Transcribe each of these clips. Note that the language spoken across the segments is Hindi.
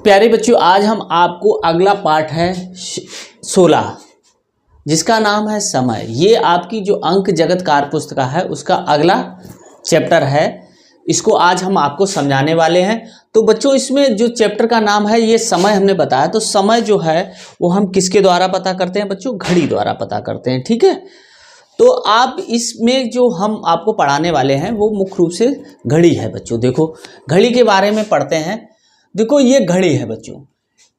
प्यारे बच्चों, आज हम आपको अगला पाठ है 16 जिसका नाम है समय। ये आपकी जो अंक जगत कार्य पुस्तिका है उसका अगला चैप्टर है। इसको आज हम आपको समझाने वाले हैं। तो बच्चों, इसमें जो चैप्टर का नाम है ये समय हमने बताया। तो समय जो है वो हम किसके द्वारा पता करते हैं बच्चों? घड़ी द्वारा पता करते हैं। ठीक है, तो आप इसमें जो हम आपको पढ़ाने वाले हैं वो मुख्य रूप से घड़ी है बच्चों। देखो, घड़ी के बारे में पढ़ते हैं। देखो, ये घड़ी है बच्चों।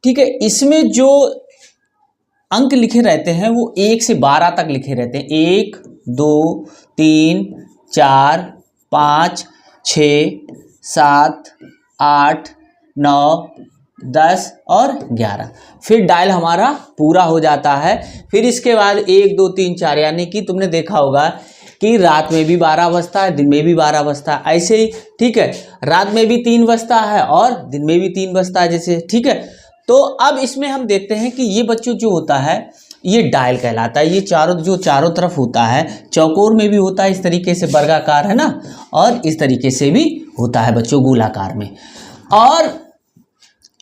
ठीक है, इसमें जो अंक लिखे रहते हैं वो 1 से 12 तक लिखे रहते हैं। 1 2 3 4 5 6 7 8 9 10 और 11। फिर डायल हमारा पूरा हो जाता है। फिर इसके बाद 1 2 3 4, यानी कि तुमने देखा होगा कि रात में भी 12 बजता है, दिन में भी 12 बजता है। ऐसे ही ठीक है, रात में भी 3 बजता है और दिन में भी 3 बजता है जैसे। ठीक है, तो अब इसमें हम देखते हैं कि ये बच्चों जो होता है ये डायल कहलाता है। ये चारों तरफ होता है, चौकोर में भी होता है इस तरीके से, वर्गाकार है ना, और इस तरीके से भी होता है बच्चों गोलाकार में। और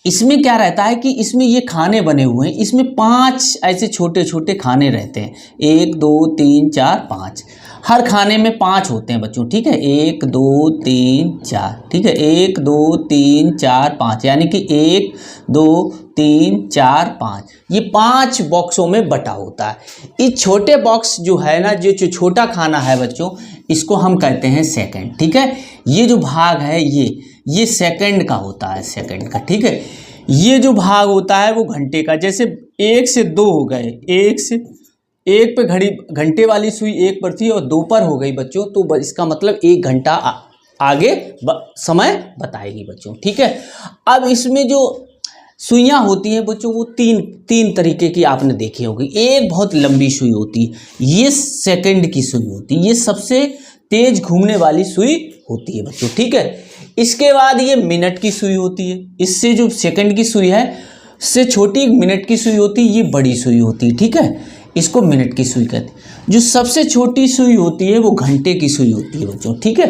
इसमें क्या रहता है कि इसमें ये खाने बने हुए हैं। इसमें 5 ऐसे छोटे छोटे खाने रहते हैं। 1 2 3 4 5, हर खाने में 5 होते हैं बच्चों। ठीक है, 1 2 3 4। ठीक है, 1 2 3 4 5, यानी कि 1 2 3 4 5, ये 5 बॉक्सों में बटा होता है। इस छोटे बॉक्स जो है ना, जो छोटा खाना है बच्चों, इसको हम कहते हैं सेकंड। ठीक है, ये जो भाग है ये सेकंड का होता है, सेकंड का। ठीक है, ये जो भाग होता है वो घंटे का। जैसे 1 से 2 हो गए, 1 पे घंटे वाली सुई 1 पर थी और 2 पर हो गई बच्चों, तो इसका मतलब 1 घंटा आगे समय बताएगी बच्चों। ठीक है, अब इसमें जो सुइयाँ होती हैं बच्चों वो तीन तरीके की आपने देखी होगी। एक बहुत लंबी सुई होती है, ये सेकंड की सुई होती है, ये सबसे तेज घूमने वाली सुई होती है बच्चों। ठीक है, इसके बाद ये मिनट की सुई होती है। इससे जो सेकंड की सुई है इससे छोटी मिनट की सुई होती है, ये बड़ी सुई होती है। ठीक है, इसको मिनट की सुई कहते हैं। जो सबसे छोटी सुई होती है वो घंटे की सुई होती है बच्चों। ठीक है,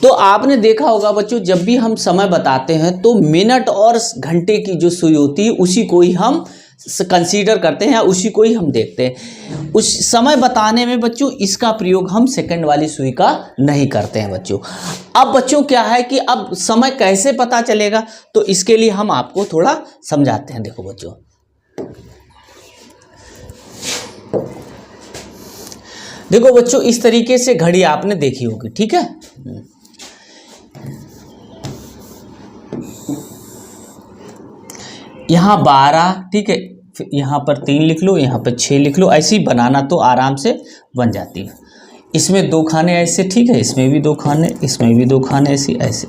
तो आपने देखा होगा बच्चों, जब भी हम समय बताते हैं तो मिनट और घंटे की जो सुई होती है उसी को ही हम कंसीडर करते हैं, या उसी को ही हम देखते हैं। उस समय बताने में बच्चों इसका प्रयोग हम सेकंड वाली सुई का नहीं करते हैं बच्चों। अब बच्चों क्या है कि अब समय कैसे पता चलेगा, तो इसके लिए हम आपको थोड़ा समझाते हैं। देखो बच्चों, देखो बच्चों, इस तरीके से घड़ी आपने देखी होगी। ठीक है, यहाँ 12, ठीक है, यहाँ पर 3 लिख लो, यहाँ पर 6 लिख लो। ऐसे ही बनाना तो आराम से बन जाती है। इसमें 2 खाने ऐसे, ठीक है, इसमें भी 2 खाने, इसमें भी 2 खाने ऐसे।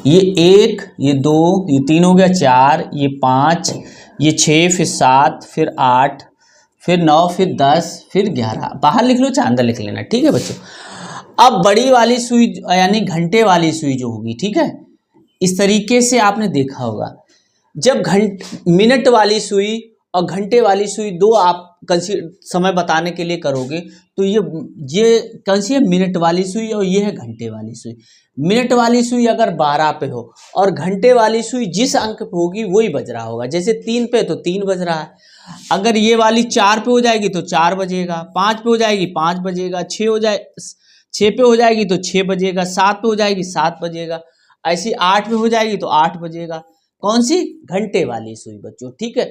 ये 1, ये 2, ये 3 हो गया, 4, ये 5, ये 6, फिर 7, फिर 8, फिर 9, फिर 10, फिर 11। बाहर लिख लो, चाहे अंदर लिख लेना। ठीक है बच्चों, अब बड़ी वाली सुई यानी घंटे वाली सुई जो होगी, ठीक है, इस तरीके से आपने देखा होगा। जब मिनट वाली सुई और घंटे वाली सुई दो आप समय बताने के लिए करोगे, तो ये कौन सी है? मिनट वाली सुई, और ये है घंटे वाली सुई। मिनट वाली सुई अगर 12 पे हो और घंटे वाली सुई जिस अंक पे होगी वही बज रहा होगा। जैसे 3 पे तो 3 बज रहा है। अगर ये वाली 4 पे हो जाएगी तो 4 बजेगा, 5 पे हो जाएगी 5 बजेगा, 6 पे हो जाएगी तो 6 बजेगा, 7 पे हो जाएगी 7 बजेगा, ऐसी 8 पे हो जाएगी तो 8 बजेगा। कौन सी? घंटे वाली सुई बच्चों। ठीक है,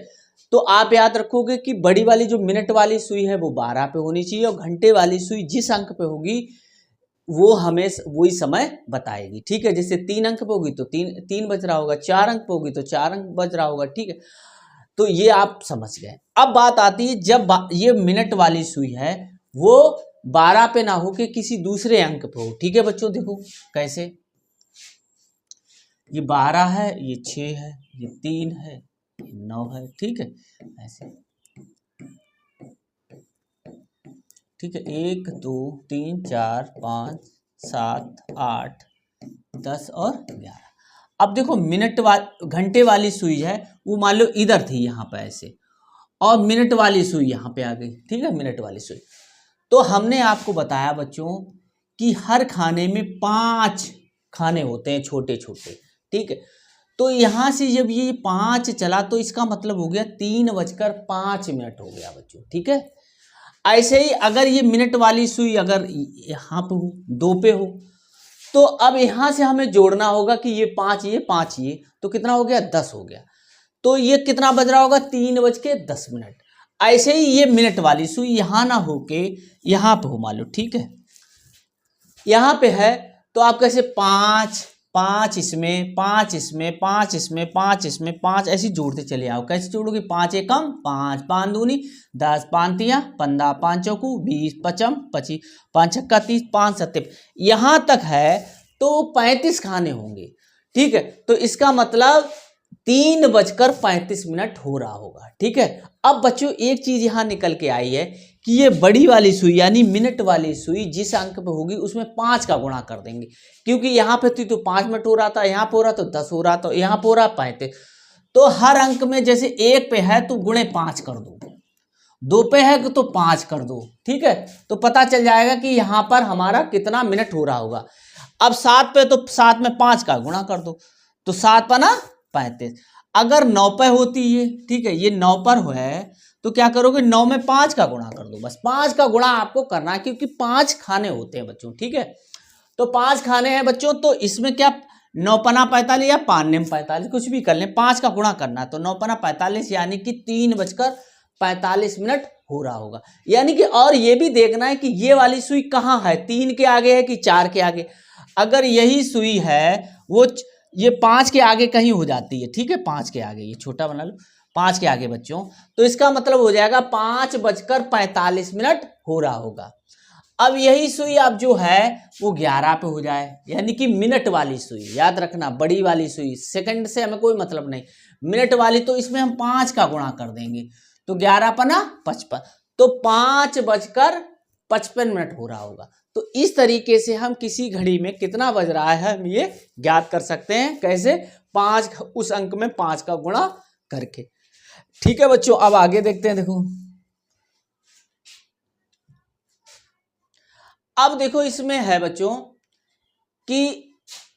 तो आप याद रखोगे कि बड़ी वाली जो मिनट वाली सुई है वो 12 पे होनी चाहिए, और घंटे वाली सुई जिस अंक पे होगी वो हमें वही समय बताएगी। ठीक है, जैसे 3 अंक पे होगी तो 3 बज रहा होगा, 4 अंक पे होगी तो 4 अंक बज रहा होगा। ठीक है, तो ये आप समझ गए। अब बात आती है, जब ये मिनट वाली सुई है वो 12 पे ना हो के किसी दूसरे अंक पे हो। ठीक है बच्चों, देखो कैसे, ये 12 है, ये 6 है, ये 3 है, ये 9 है। ठीक है, ऐसे। ठीक है, 1 2 3 4 5 7 8 10 और 11। अब देखो, घंटे वाली सुई है वो मान लो इधर थी यहाँ पे ऐसे, और मिनट वाली सुई यहाँ पे आ गई। ठीक है, मिनट वाली सुई। तो हमने आपको बताया बच्चों कि हर खाने में 5 खाने होते हैं छोटे छोटे। ठीक है, तो यहाँ से जब ये 5 चला तो इसका मतलब हो गया 3:05 हो गया बच्चों, ठीक है। ऐसे ही अगर ये मिनट वाली सुई अगर यहाँ पे हो, 2 पे हो, तो अब यहाँ से हमें जोड़ना होगा कि ये 5 ये, तो कितना हो गया 10 हो गया। तो ये कितना बज रहा होगा 3:10। ऐसे ही ये मिनट वाली सुई यहाँ ना होके यहाँ पे हो मान लो, ठीक है, यहाँ पे है तो आप कैसे 5 5 इसमें 5 इसमें 5 इसमें 5 इसमें 5 ऐसे जोड़ते चले आओ। कैसे जोड़ोगे, 5 एकम 5, 5 दूनी 10, 5 तिया 15, 5 चौकू 20, 55 25, 5 छक्का 30, 5 सत्ते, यहाँ तक है तो 35 खाने होंगे, ठीक है। तो इसका मतलब 3:35 हो रहा होगा, ठीक है। अब बच्चों एक चीज यहाँ निकल के आई है कि ये बड़ी वाली सुई यानी मिनट वाली सुई जिस अंक पे होगी उसमें 5 का गुणा कर देंगे, क्योंकि यहाँ पे थी तो 5 मिनट हो रहा था, यहाँ पे हो रहा तो 10 हो रहा, तो यहाँ पे हो रहा 35। तो हर अंक में जैसे 1 पे है तो गुणे 5 कर दो, 2 पे है तो 5 कर दो, ठीक है। तो पता चल जाएगा कि यहाँ पर हमारा कितना मिनट हो रहा होगा। अब 7 पे तो 7 में 5 का गुणा कर दो, तो 7 पना 35। अगर 9 पे होती है, ठीक है, ये 9 पर है तो क्या करोगे 9 में 5 का गुणा कर दो, बस 5 का गुणा आपको करना है क्योंकि 5 खाने होते हैं बच्चों, ठीक है। तो 5 खाने हैं बच्चों, तो इसमें क्या 9 पना 45 या 5 नेम 45 कुछ भी कर लें, 5 का गुणा करना है। तो 9 पना 45 यानी कि 3:45 हो रहा होगा। यानी कि और ये भी देखना है कि ये वाली सुई कहाँ है, 3 के आगे है कि 4 के आगे। अगर यही सुई है वो ये 5 के आगे कहीं हो जाती है, ठीक है, 5 के आगे, ये छोटा बना लो 5 के आगे बच्चों, तो इसका मतलब हो जाएगा 5:45 हो रहा होगा। अब यही सुई अब जो है वो 11 पे हो जाए, यानी कि मिनट वाली सुई, याद रखना बड़ी वाली सुई, सेकंड से हमें कोई मतलब नहीं, मिनट वाली, तो इसमें हम 5 का गुणा कर देंगे, तो 11 पना 55, तो 5:55 हो रहा होगा। तो इस तरीके से हम किसी घड़ी में कितना बज रहा है हम ये ज्ञात कर सकते हैं, कैसे 5 उस अंक में 5 का गुणा करके, ठीक है बच्चों। अब आगे देखते हैं, देखो अब देखो इसमें है बच्चों कि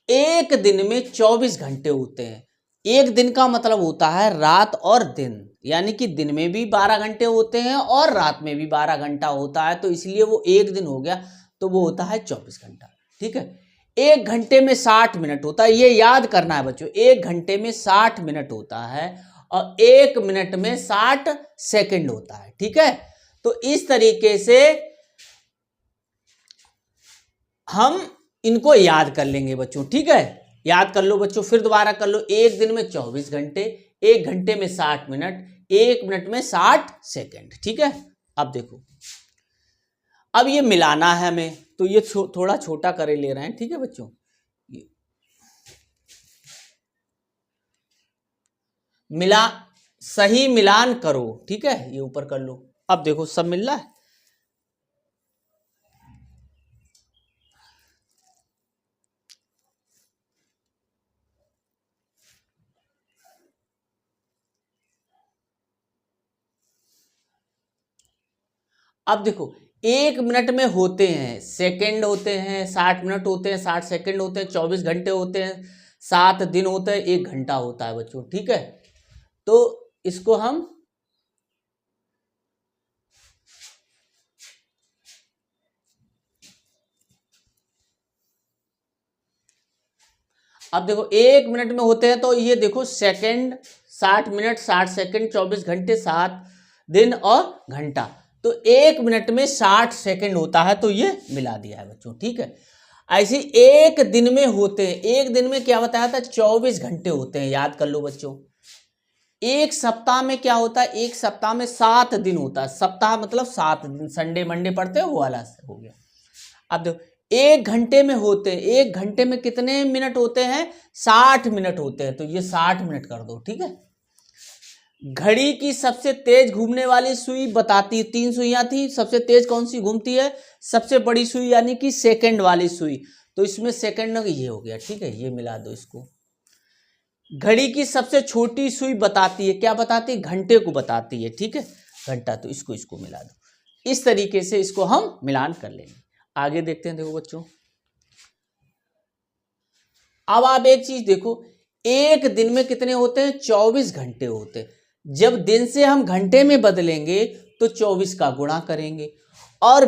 एक दिन में 24 घंटे होते हैं। एक दिन का मतलब होता है रात और दिन, यानी कि दिन में भी 12 घंटे होते हैं और रात में भी 12 घंटा होता है, तो इसलिए वो एक दिन हो गया, तो वो होता है 24 घंटा, ठीक है। एक घंटे में 60 मिनट होता है, ये याद करना है बच्चों, एक घंटे में 60 मिनट होता है और एक मिनट में 60 सेकंड होता है, ठीक है। तो इस तरीके से हम इनको याद कर लेंगे बच्चों, ठीक है। याद कर लो बच्चों, फिर दोबारा कर लो, एक दिन में 24 घंटे, एक घंटे में 60 मिनट, एक मिनट में 60 सेकंड, ठीक है। अब देखो, अब ये मिलाना है हमें, तो ये थोड़ा छोटा करे ले रहे हैं, ठीक है बच्चों। सही मिलान करो, ठीक है, ये ऊपर कर लो। अब देखो सब मिल रहा है, अब देखो एक मिनट में होते हैं सेकंड, होते हैं 60 मिनट होते हैं, 60 सेकंड होते हैं, 24 घंटे होते हैं, 7 दिन होते हैं, 1 घंटा होता है बच्चों, ठीक है। तो इसको हम अब देखो एक मिनट में होते हैं, तो ये देखो सेकंड 60 मिनट 60 सेकंड 24 घंटे 7 दिन और घंटा, तो एक मिनट में 60 सेकंड होता है, तो ये मिला दिया है बच्चों, ठीक है। ऐसे एक दिन में होते हैं, एक दिन में क्या बताया था 24 घंटे होते हैं, याद कर लो बच्चों। एक सप्ताह में क्या होता है, एक सप्ताह में 7 दिन होता है, सप्ताह मतलब 7 दिन, संडे मंडे पढ़ते हैं वो वाला हो गया। अब देखो एक घंटे में होते हैं, एक घंटे में कितने मिनट होते हैं 60 मिनट होते हैं, तो ये 60 मिनट कर दो, ठीक है। घड़ी की सबसे तेज घूमने वाली सुई बताती है, 3 सुइयां थी, सबसे तेज कौन सी घूमती है, सबसे बड़ी सुई यानी कि सेकंड वाली सुई, तो इसमें सेकंड ये हो गया, ठीक है, ये मिला दो इसको। घड़ी की सबसे छोटी सुई बताती है, क्या बताती है, घंटे को बताती है, ठीक है, घंटा, तो इसको मिला दो। इस तरीके से इसको हम मिलान कर लेंगे। आगे देखते हैं, देखो बच्चों अब आप एक चीज देखो, एक दिन में कितने होते हैं? 24 घंटे होते हैं। जब दिन से हम घंटे में बदलेंगे तो 24 का गुणा करेंगे और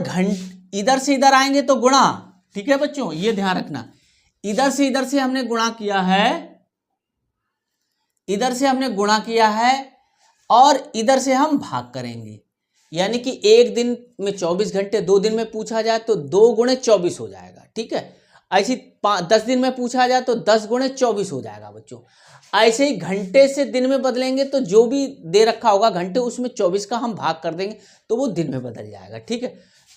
इधर से इधर आएंगे तो गुणा। ठीक है बच्चों, ये ध्यान रखना, इधर से हमने गुणा किया है, इधर से हमने गुणा किया है और इधर से हम भाग करेंगे। यानी कि एक दिन में 24 घंटे, 2 दिन में पूछा जाए तो 2 गुणे 24 हो जाएगा। ठीक है, ऐसी 10 दिन में पूछा जाए तो 10 गुणे 24 हो जाएगा बच्चों। ऐसे ही घंटे से दिन में बदलेंगे तो जो भी दे रखा होगा घंटे, उसमें 24 का हम भाग कर देंगे तो वो दिन में बदल जाएगा। ठीक है,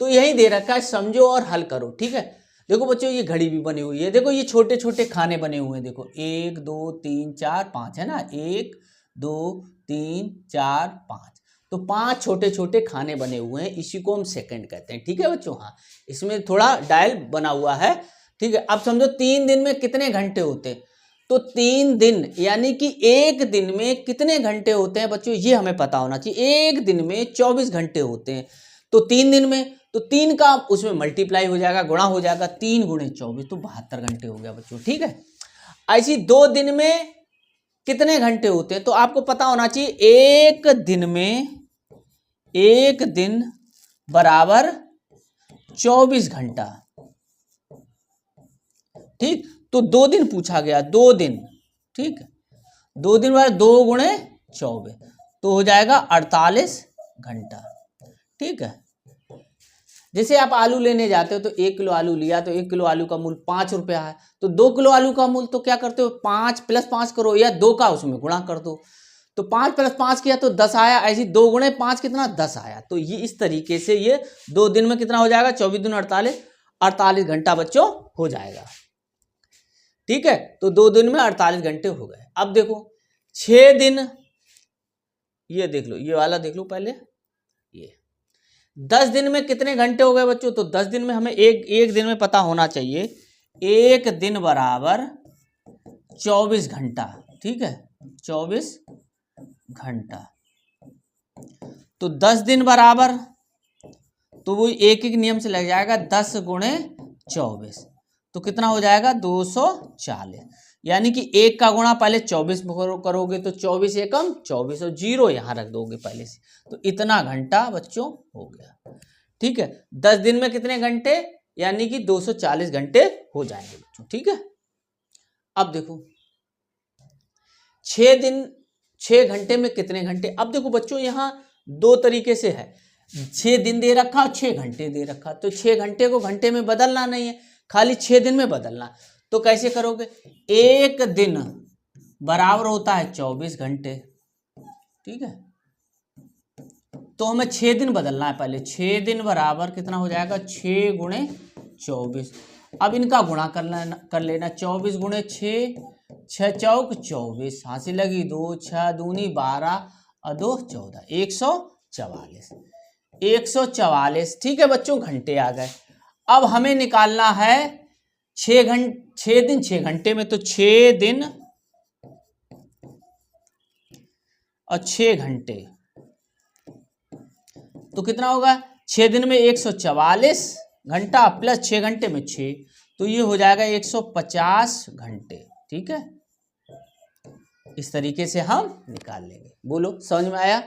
तो यही दे रखा है, समझो और हल करो। ठीक है, देखो बच्चों ये घड़ी भी बनी हुई है, देखो ये छोटे छोटे खाने बने हुए हैं, देखो 1 2 3 4 5 है ना, 1 2 3 4 5, तो 5 छोटे छोटे खाने बने हुए हैं, इसी को हम सेकंड कहते हैं। ठीक है बच्चों, हाँ इसमें थोड़ा डायल बना हुआ है। ठीक है, अब समझो 3 दिन में कितने घंटे होते हैं, तो 3 दिन यानी कि एक दिन में कितने घंटे होते हैं बच्चों, ये हमें पता होना चाहिए। एक दिन में 24 घंटे होते हैं, तो 3 दिन में तो 3 का उसमें मल्टीप्लाई हो जाएगा, गुणा हो जाएगा, 3 गुणे 24 तो 72 घंटे हो गया बच्चों। ठीक है, ऐसी 2 दिन में कितने घंटे होते हैं, तो आपको पता होना चाहिए एक दिन बराबर 24 घंटा। ठीक, तो 2 दिन पूछा गया, 2 दिन। ठीक, 2 दिन बाद 2 गुणे 24 तो हो जाएगा 48 घंटा। ठीक है, जैसे आप आलू लेने जाते हो तो 1 किलो आलू लिया तो 1 किलो आलू का मूल्य 5 रुपया है, तो 2 किलो आलू का मूल्य तो क्या करते हो, 5 + 5 करो या 2 का उसमें गुणा कर दो, तो 5 + 5 किया तो 10 आया। ऐसे 2 गुणे 5 कितना, 10 आया। तो ये इस तरीके से ये 2 दिन में कितना हो जाएगा, 24 दूनी 48, 48 घंटा बच्चों हो जाएगा। ठीक है, तो 2 दिन में 48 घंटे हो गए। अब देखो 6 दिन, ये देख लो, ये वाला देख लो पहले, ये 10 दिन में कितने घंटे हो गए बच्चों, तो 10 दिन में हमें एक दिन में पता होना चाहिए, एक दिन बराबर 24 घंटा। ठीक है, 24 घंटा, तो 10 दिन बराबर, तो वो एक नियम से लग जाएगा, 10 गुणे 24 तो कितना हो जाएगा, 240। यानी कि 1 का गुणा पहले 24 करोगे तो 24 एकम 24 और 0 यहाँ रख दोगे पहले से, तो इतना घंटा बच्चों हो गया। ठीक है, 10 दिन में कितने घंटे, यानी कि 240 घंटे हो जाएंगे बच्चों। ठीक है, अब देखो 6 दिन 6 घंटे में कितने घंटे। अब देखो बच्चों यहाँ 2 तरीके से है, 6 दिन दे रखा और 6 घंटे दे रखा, तो 6 घंटे को घंटे में बदलना नहीं है, खाली 6 दिन में बदलना। तो कैसे करोगे, एक दिन बराबर होता है 24 घंटे। ठीक है, तो हमें 6 दिन बदलना है पहले, 6 दिन बराबर कितना हो जाएगा, 6 गुणे 24। अब इनका गुणा कर लेना, 24 गुणे 6, 6 चौक 24, हासिल लगी 2, 6 दूनी 12 और 2 14, 144, 144। ठीक है बच्चों, घंटे आ गए। अब हमें निकालना है 6 दिन 6 घंटे में, तो 6 दिन और 6 घंटे तो कितना होगा, 6 दिन में 144 घंटा प्लस 6 घंटे में 6, तो ये हो जाएगा 150 घंटे। ठीक है, इस तरीके से हम निकाल लेंगे। बोलो समझ में आया,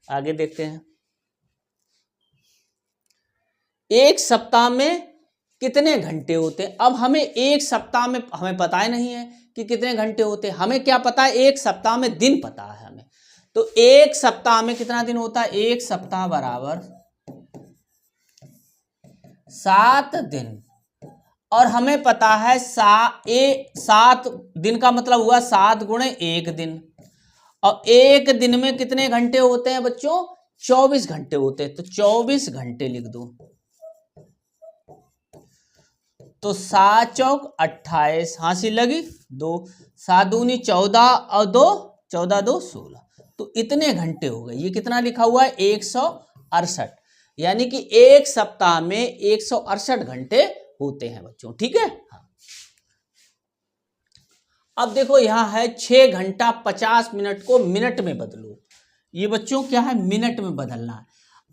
आगे देखते हैं। एक सप्ताह में कितने घंटे होते हैं। अब हमें एक सप्ताह में हमें पता ही नहीं है कि कितने घंटे होते हैं, हमें क्या पता है, एक सप्ताह में दिन पता है हमें। तो एक सप्ताह में कितना दिन होता है, एक सप्ताह बराबर 7 दिन, और हमें पता है 7 दिन का मतलब हुआ 7 गुणे 1 दिन, और एक दिन में कितने घंटे होते हैं बच्चों, 24 घंटे होते हैं, तो 24 घंटे लिख दो। तो 7 चौक 28, हासिल लगी 2, 7 दूनी 14 और 2 14 2 16, तो इतने घंटे हो गए। ये कितना लिखा हुआ है, 168, यानी कि एक सप्ताह में 168 घंटे होते हैं बच्चों। ठीक है, हाँ। अब देखो यहां है 6 घंटा 50 मिनट को मिनट में बदलो। ये बच्चों क्या है, मिनट में बदलना है।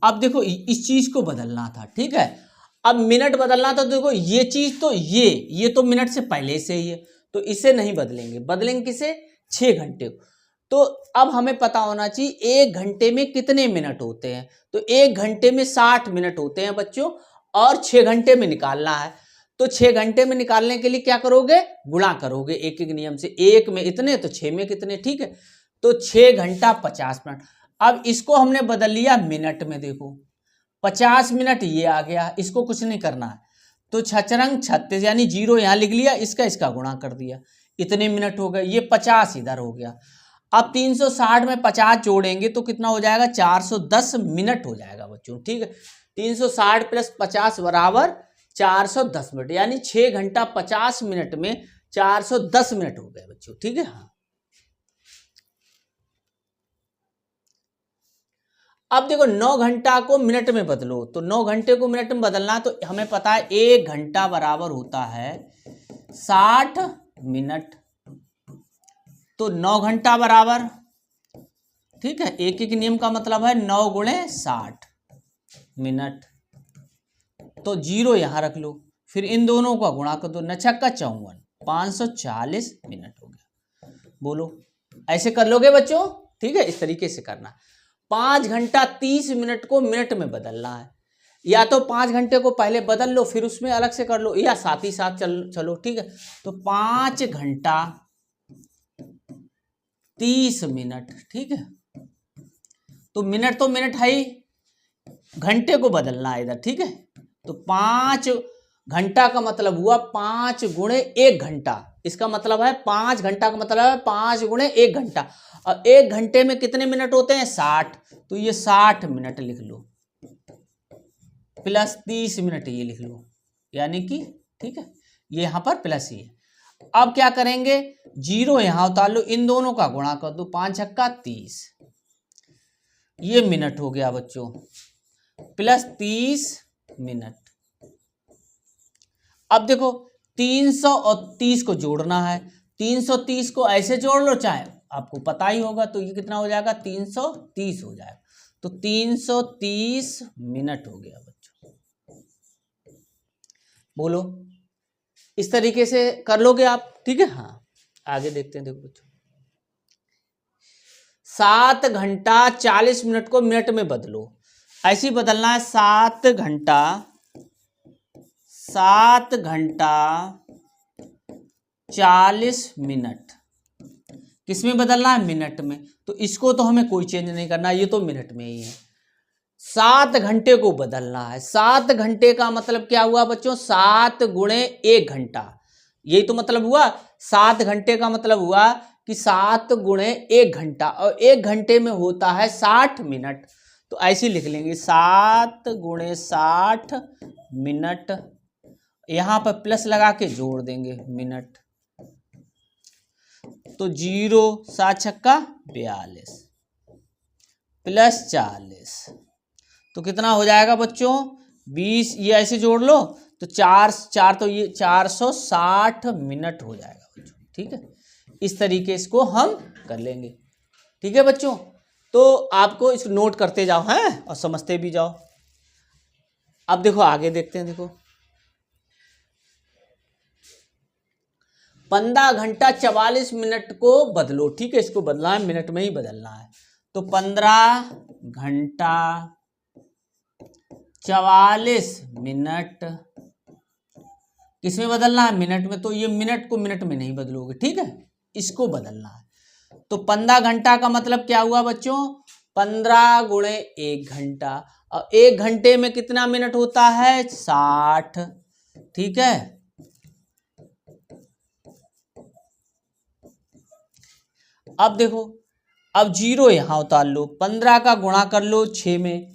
अब देखो इस चीज को बदलना था। ठीक है, अब मिनट बदलना था, देखो ये चीज तो ये तो मिनट से पहले से ही है, तो इसे नहीं बदलेंगे, बदलेंगे किसे? 6 घंटे को। तो अब हमें पता होना चाहिए 1 घंटे में कितने मिनट होते हैं। तो 1 घंटे में 60 मिनट होते हैं बच्चों, और 6 घंटे में निकालना है। तो 6 घंटे में निकालने के लिए क्या करोगे? गुणा करोगे एक एक नियम से। 1 में इतने तो 6 में कितने, ठीक है। तो 6 घंटा 50 मिनट। अब इसको हमने बदल लिया मिनट में, देखो 50 मिनट ये आ गया, इसको कुछ नहीं करना है। तो 6 36 यानी 0 यहाँ लिख लिया, इसका गुणा कर दिया, इतने मिनट हो गए। ये 50 इधर हो गया। अब 360 में 50 जोड़ेंगे तो कितना हो जाएगा? 410 मिनट हो जाएगा बच्चों, ठीक है। 360 प्लस 50 बराबर 410 मिनट, यानी 6 घंटा 50 मिनट में 410 मिनट हो गए बच्चों, ठीक है। हाँ, अब देखो 9 घंटा को मिनट में बदलो, तो 9 घंटे को मिनट में बदलना, तो हमें पता है 1 घंटा बराबर होता है 60 मिनट। तो 9 घंटा बराबर, ठीक है, एक एक नियम का मतलब है 9 गुणे 60 मिनट। तो 0 यहां रख लो, फिर इन दोनों का गुणा कर दो, 9 छक्का 54, 540 मिनट हो गया। बोलो, ऐसे कर लोगे बच्चों, ठीक है। इस तरीके से करना। 5 घंटा 30 मिनट को मिनट में बदलना है, या तो 5 घंटे को पहले बदल लो फिर उसमें अलग से कर लो, या साथ ही साथ चलो, ठीक है। तो 5 घंटा 30 मिनट, ठीक है। तो मिनट है ही, घंटे को बदलना है इधर, ठीक है। तो 5 घंटा का मतलब हुआ 5 गुणे 1 घंटा। इसका मतलब है 5 घंटा का मतलब है 5 गुणे 1 घंटा। और 1 घंटे में कितने मिनट होते हैं? 60। तो ये 60 मिनट लिख लो, प्लस 30 मिनट ये लिख लो, यानी कि, ठीक है, ये यहां पर प्लस ही है। अब क्या करेंगे? 0 यहां उतार लो, इन दोनों का गुणा कर दो, 5 छक्का 30, ये मिनट हो गया बच्चों, प्लस 30 मिनट। अब देखो 300 और 30 को जोड़ना है, 330 को ऐसे जोड़ लो, चाहे आपको पता ही होगा। तो ये कितना हो जाएगा? 330 हो जाएगा। तो 330 मिनट हो गया बच्चों। बोलो, इस तरीके से कर लोगे आप, ठीक है। हाँ, आगे देखते हैं। देखो बच्चों, 7 घंटा 40 मिनट को मिनट में बदलो, ऐसे ही बदलना है। 7 घंटा 40 मिनट किसमें बदलना है? मिनट में। तो इसको तो हमें कोई चेंज नहीं करना, ये तो मिनट में ही है। 7 घंटे को बदलना है। 7 घंटे का मतलब क्या हुआ बच्चों? 7 गुणे 1 घंटा, यही तो मतलब हुआ। 7 घंटे का मतलब हुआ कि 7 गुणे 1 घंटा, और 1 घंटे में होता है 60 मिनट। तो ऐसे लिख लेंगे, 7 गुणे 60 मिनट, यहां पर प्लस लगा के जोड़ देंगे मिनट। तो 0 7 छक्का 42 प्लस 40, तो कितना हो जाएगा बच्चों? 20। ये ऐसे जोड़ लो तो 4 तो ये 460 मिनट हो जाएगा बच्चों, ठीक है। इस तरीके इसको हम कर लेंगे, ठीक है बच्चों। तो आपको इसको नोट करते जाओ हैं, और समझते भी जाओ। अब देखो आगे देखते हैं। देखो 15 घंटा 44 मिनट को बदलो, ठीक है। इसको बदलना है, मिनट में ही बदलना है। तो 15 घंटा 44 मिनट किसमें बदलना है? मिनट में। तो ये मिनट को मिनट में नहीं बदलोगे, ठीक है, इसको बदलना है। तो 15 घंटा का मतलब क्या हुआ बच्चों? 15 गुणे 1 घंटा, और 1 घंटे में कितना मिनट होता है? 60, ठीक है। अब देखो, अब 0 यहां उतार लो, 15 का गुणा कर लो 6 में,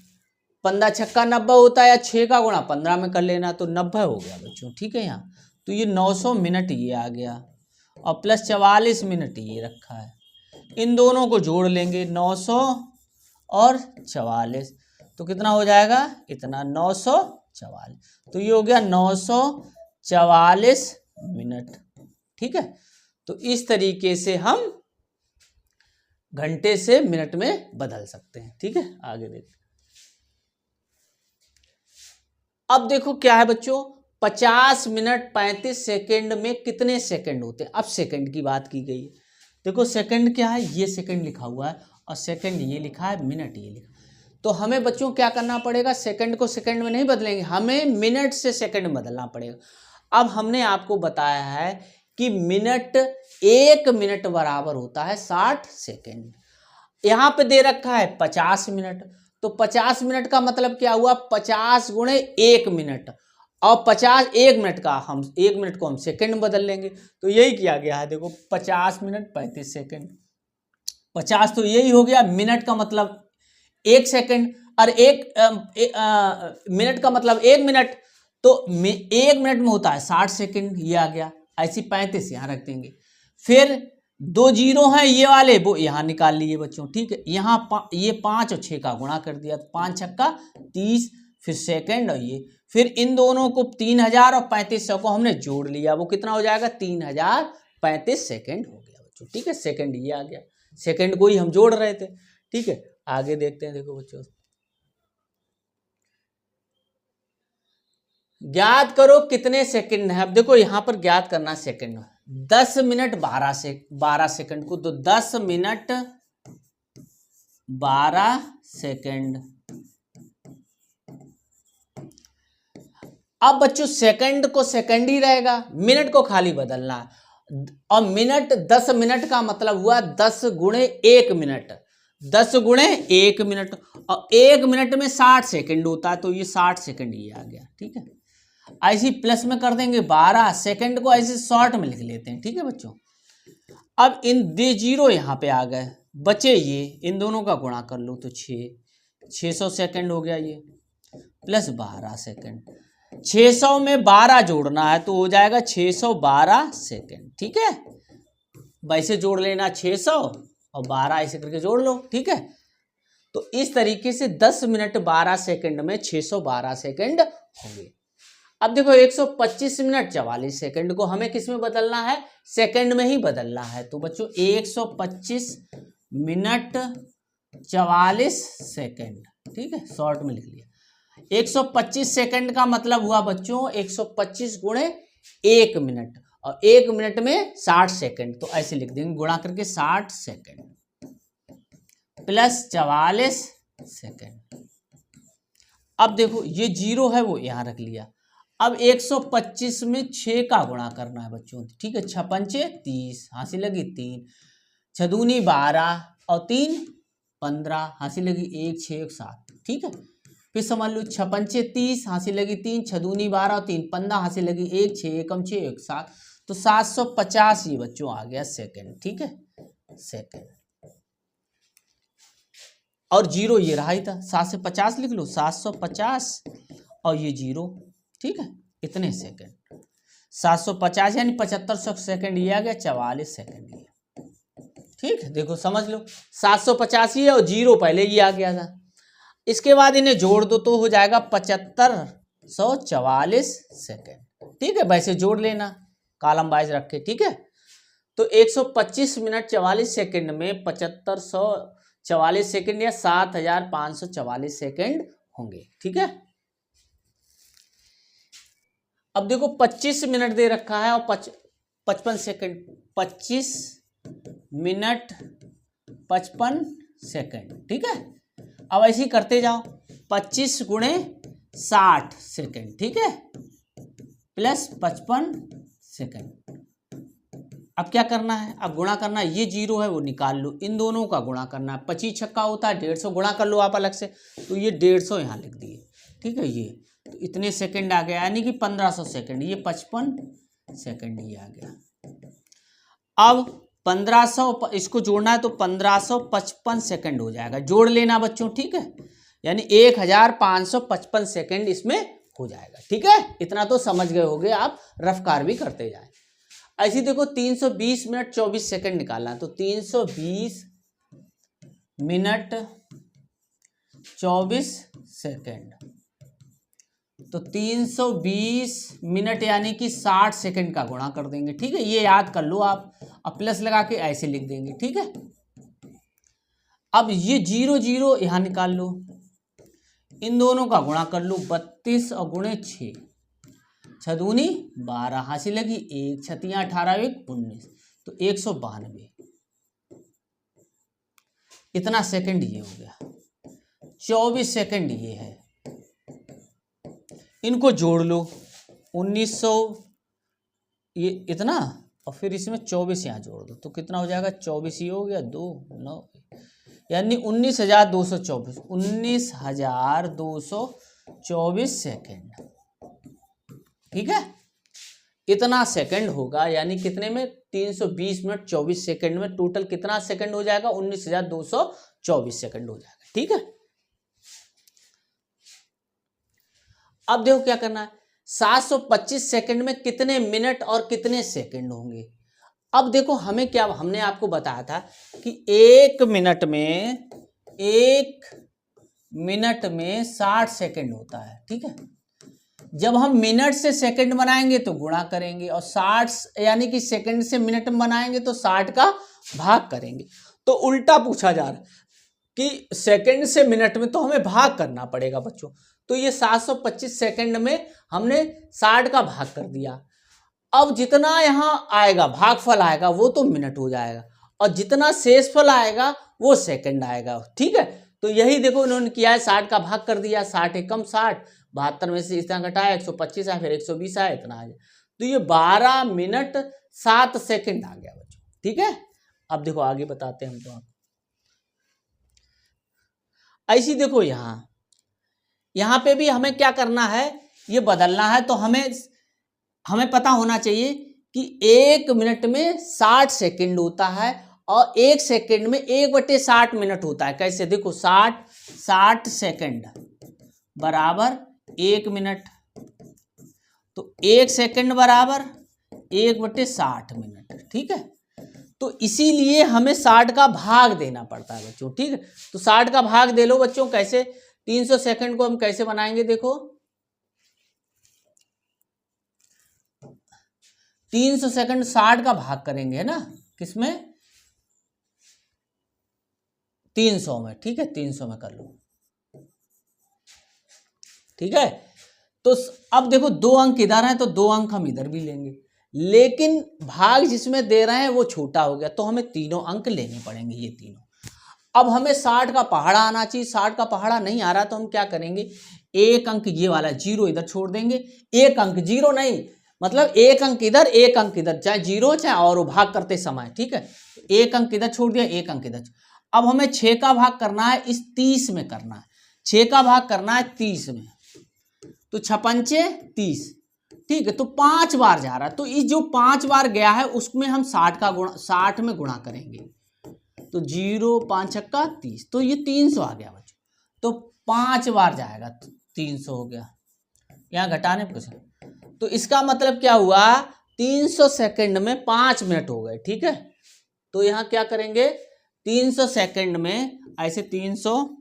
15 छक्का 90 होता है, या 6 का गुणा 15 में कर लेना, तो 90 हो गया बच्चों, ठीक है। यहाँ तो ये 900 मिनट ये आ गया, और प्लस 44 मिनट ये रखा है। इन दोनों को जोड़ लेंगे, 900 और 44, तो कितना हो जाएगा? इतना 944। तो ये हो गया 944 मिनट, ठीक है। तो इस तरीके से हम घंटे से मिनट में बदल सकते हैं, ठीक है। आगे देखते हैं। अब देखो क्या है बच्चों, 50 मिनट 35 सेकंड में कितने सेकंड होते हैं। अब सेकंड की बात की गई है। देखो सेकंड क्या है, ये सेकंड लिखा हुआ है और सेकंड ये लिखा है, मिनट ये लिखा। तो हमें बच्चों क्या करना पड़ेगा, सेकंड को सेकंड में नहीं बदलेंगे, हमें मिनट से सेकंड में बदलना पड़ेगा। अब हमने आपको बताया है कि मिनट, 1 मिनट बराबर होता है 60 सेकंड। यहाँ पे दे रखा है 50 मिनट, तो 50 मिनट का मतलब क्या हुआ, 50 गुणे 1 मिनट, और 50 1 मिनट का हम 1 मिनट को हम सेकंड में बदल लेंगे। तो यही किया गया है। देखो 50 मिनट 35 सेकंड, 50 तो यही हो गया, मिनट का मतलब 1 सेकंड, और मिनट का मतलब 1 मिनट, तो 1 मिनट में होता है 60 सेकंड, ये आ गया। ऐसी 35 यहाँ रख देंगे। फिर 2 जीरो हैं ये वाले, वो यहाँ निकाल लिए बच्चों, ठीक है। यहाँ ये 5 और 6 का गुणा कर दिया, 5 छक्का 30, फिर सेकंड, और ये फिर इन दोनों को 3000 और 3500 को हमने जोड़ लिया, वो कितना हो जाएगा, 3035 सेकंड हो गया बच्चों, ठीक है। सेकंड ये आ गया, सेकंड को ही हम जोड़ रहे थे, ठीक है। आगे देखते हैं। देखो बच्चों, ज्ञात करो कितने सेकंड है। अब देखो यहां पर ज्ञात करना सेकंड, 10 मिनट 12 सेकंड को, तो 10 मिनट 12 सेकंड। अब बच्चों सेकंड को सेकंड ही रहेगा, मिनट को खाली बदलना है। और मिनट, 10 मिनट का मतलब हुआ 10 गुणे 1 मिनट, 10 गुणे 1 मिनट, और 1 मिनट में 60 सेकंड होता है, तो ये 60 सेकंड ये आ गया, ठीक है। ऐसे प्लस में कर देंगे 12 सेकंड को, ऐसे शॉर्ट में लिख लेते हैं, ठीक है बच्चों। अब इन दे जीरो यहाँ पे आ गए, बचे ये, इन दोनों का गुणा कर लो तो 600 सेकंड हो गया ये, प्लस 12 सेकंड। 600 में 12 जोड़ना है तो हो जाएगा 612 सेकंड, ठीक है। वैसे जोड़ लेना 600 और 12 ऐसे करके जोड़ लो, ठीक है। तो इस तरीके से 10 मिनट 12 सेकंड में 612 सेकंड होंगे। अब देखो 125 मिनट 44 सेकंड को हमें किस में बदलना है, सेकंड में ही बदलना है। तो बच्चों 125 मिनट 44 सेकंड, ठीक है, शॉर्ट में लिख लिया। 125 सेकंड का मतलब हुआ बच्चों 125 गुणे 1 मिनट, और 1 मिनट में 60 सेकंड, तो ऐसे लिख देंगे गुणा करके 60 सेकंड प्लस 44 सेकंड। अब देखो ये जीरो है वो यहां रख लिया। अब 125 में 6 का गुणा करना है बच्चों, ठीक है। 6 पंचे 30, हासिल लगी 3, 6 दूनी 12 और 3 15, हासिल लगी 1 6 1 7, ठीक है। फिर समझ लो 6 पंचे 30, हासिल लगी 3, 6 दूनी 12 और 3 15, हासिल लगी 1 6 एकम 6 1 7, तो 750 ये बच्चों आ गया सेकंड, ठीक है, सेकंड। और जीरो ये रहा ही था, 7 से 50 लिख लो, 750 और ये जीरो, ठीक है, इतने सेकंड। 750 यानी 7500 सेकंड ये आ गया, 44 सेकंड ये, ठीक है। देखो समझ लो 750 ही है और जीरो पहले ये आ गया था। इसके बाद इन्हें जोड़ दो तो हो जाएगा 7544 सेकंड, ठीक है। वैसे जोड़ लेना कॉलम वाइज रख के, ठीक है। तो 125 मिनट 44 सेकंड में 7544 सेकंड या 7544 सेकंड होंगे, ठीक है। अब देखो 25 मिनट दे रखा है और 55 सेकंड, 25 मिनट 55 सेकंड, ठीक है। अब ऐसे ही करते जाओ, 25 गुणे 60 सेकंड, ठीक है, प्लस 55 सेकंड। अब क्या करना है, अब गुणा करना है, ये जीरो है वो निकाल लो, इन दोनों का गुणा करना है। 25 छक्का होता है 150, गुणा कर लो आप अलग से, तो ये 150 यहाँ लिख दिए, ठीक है। ये तो इतने सेकंड आ गया, यानी कि 1500 सेकंड, ये 55 सेकंड ये आ गया। अब 1500 इसको जोड़ना है तो 1555 सेकंड हो जाएगा, जोड़ लेना बच्चों, ठीक है, यानी 1555 सेकंड इसमें हो जाएगा, ठीक है। इतना तो समझ गए होगे आप, रफ्तार भी करते जाए। ऐसे देखो 320 मिनट 24 सेकंड निकालना है, तो 320 मिनट 24 सेकंड, तो 320 मिनट यानी कि 60 सेकंड का गुणा कर देंगे, ठीक है। ये याद कर लो आप, अब प्लस लगा के ऐसे लिख देंगे, ठीक है। अब ये जीरो जीरो यहां निकाल लो, इन दोनों का गुणा कर लो, 32 और गुणे 6, छदूनी 12 हासिल लगी, 1 छतियाँ 18 1 19, तो 192 इतना सेकंड ये हो गया। 24 सेकंड ये है, इनको जोड़ लो 1900 ये इतना, और फिर इसमें 24 यहाँ जोड़ दो तो कितना हो जाएगा, 24 ये हो गया 2 9, यानी 19,224 19,224 सेकेंड। ठीक है, इतना सेकंड होगा, यानी कितने में 320 मिनट 24 सेकंड में टोटल कितना सेकंड हो जाएगा, 19,224 सेकंड हो जाएगा। ठीक है, अब देखो क्या करना है, 725 सेकंड में कितने मिनट और कितने सेकंड होंगे। अब देखो हमें क्या, हमने आपको बताया था कि एक मिनट में 60 सेकंड होता है। ठीक है, जब हम मिनट से सेकंड बनाएंगे तो गुणा करेंगे, और 60 यानी कि सेकंड से मिनट में बनाएंगे तो 60 का भाग करेंगे। तो उल्टा पूछा जा रहा है कि सेकंड से मिनट में, तो हमें भाग करना पड़ेगा बच्चों। तो ये 725 सेकंड में हमने 60 का भाग कर दिया। अब जितना यहाँ आएगा भागफल आएगा वो तो मिनट हो जाएगा, और जितना शेषफल आएगा वो सेकंड आएगा। ठीक है, तो यही देखो इन्होंने किया है, 60 का भाग कर दिया, 60 एकम 60, 72 में से इतना घटाया 125 आया, फिर 120 आया, इतना आ गया। तो ये 12 मिनट 7 सेकंड आ गया बच्चों। ठीक है, अब देखो आगे बताते हैं हम तो। आप ऐसी देखो यहाँ पे भी हमें क्या करना है, ये बदलना है। तो हमें पता होना चाहिए कि एक मिनट में 60 सेकंड होता है, और एक सेकंड में 1/60 मिनट होता है। कैसे, देखो 60 सेकंड बराबर 1 मिनट, तो 1 सेकंड बराबर 1/60 मिनट। ठीक है, तो इसीलिए हमें 60 का भाग देना पड़ता है बच्चों। ठीक है, तो 60 का भाग दे लो बच्चों। कैसे, 300 सेकंड को हम कैसे बनाएंगे, देखो 300 सेकंड 60 का भाग करेंगे, है ना, किसमें, 300 में। ठीक है, 300 में कर लो। ठीक है, तो अब देखो 2 अंक इधर हैं, तो 2 अंक हम इधर भी लेंगे, लेकिन भाग जिसमें दे रहे हैं वो छोटा हो गया, तो हमें तीनों अंक लेने पड़ेंगे, ये तीनों। अब हमें 60 का पहाड़ा आना चाहिए, 60 का पहाड़ा नहीं आ रहा, तो हम क्या करेंगे, एक अंक ये वाला 0 इधर छोड़ देंगे, एक अंक 0 नहीं, मतलब एक अंक इधर एक अंक इधर, चाहे 0 चाहे और भाग करते समय। ठीक है, एक अंक इधर छोड़ दिया, एक अंक इधर। अब हमें 6 का भाग करना है, इस 30 में करना है, 6 का भाग करना है 30 में, तो 6×5 30। ठीक है, तो 5 बार जा रहा है, तो इस जो 5 बार गया है उसमें हम 60 में गुणा करेंगे, तो 0 5 छक्का 30, तो ये 300 आ गया बच्चों। तो 5 बार जाएगा, तो 300 हो गया, यहाँ घटाने पर कुछ। तो इसका मतलब क्या हुआ, 300 सेकंड में 5 मिनट हो गए। ठीक है, तो यहाँ क्या करेंगे, 300 सेकंड में ऐसे 300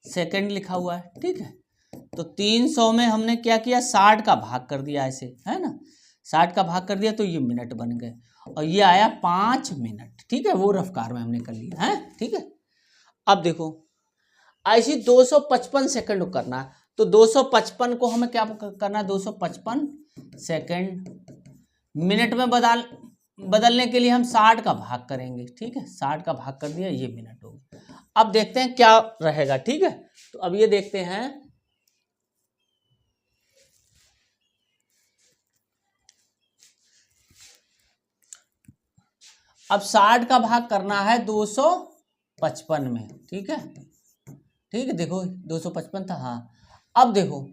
सेकंड लिखा हुआ है। ठीक है, तो 300 में हमने क्या किया, 60 का भाग कर दिया, ऐसे है ना, 60 का भाग कर दिया, तो ये मिनट बन गए, और ये आया 5 मिनट। ठीक है, वो रफ्तार में हमने कर लिया है। ठीक है, अब देखो ऐसी 255 सेकंड करना है, तो 255 को हमें क्या करना है, 255 सेकंड मिनट में बदलने के लिए हम 60 का भाग करेंगे। ठीक है, 60 का भाग कर दिया, ये मिनट हो गया। अब देखते हैं क्या रहेगा। ठीक है, तो अब ये देखते हैं, अब 60 का भाग करना है 255 में। ठीक है, ठीक है, देखो 255 था, हाँ। अब देखो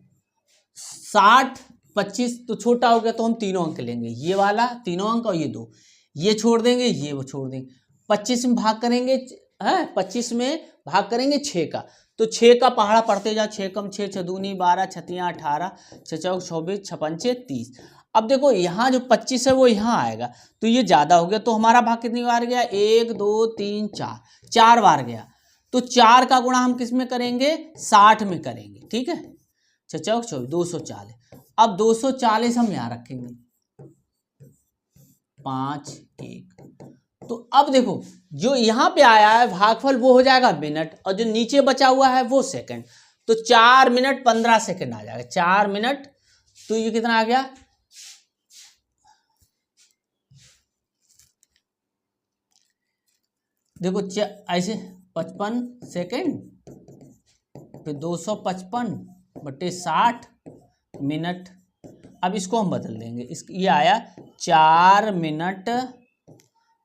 60 25 तो छोटा हो गया, तो हम तीनों अंक लेंगे, ये वाला तीनों अंक और ये 2, ये छोड़ देंगे, ये वो छोड़ देंगे। 25 में भाग करेंगे, है 25 में भाग करेंगे 6 का, तो 6 का पहाड़ा पढ़ते जाओ, 6 कम 6 6 दूनी 12 छतियाँ 18 6 चौक 24 6×5 30। अब देखो यहाँ जो 25 है वो यहाँ आएगा, तो ये ज़्यादा हो गया, तो हमारा भाग कितनी बार गया, 1 2 3 4 बार गया, तो 4 का गुणा हम किस में करेंगे, 60 में करेंगे। ठीक है, 6 चौक 24 240। अब 240 हम यहाँ रखेंगे, 5 1। तो अब देखो जो यहाँ पे आया है भागफल वो हो जाएगा मिनट, और जो नीचे बचा हुआ है वो सेकंड। तो 4 मिनट 15 सेकंड आ जाएगा। 4 मिनट, तो ये कितना आ गया, देखो ऐसे 55 सेकंड, फिर 255/60 मिनट। अब इसको हम बदल देंगे, ये आया 4 मिनट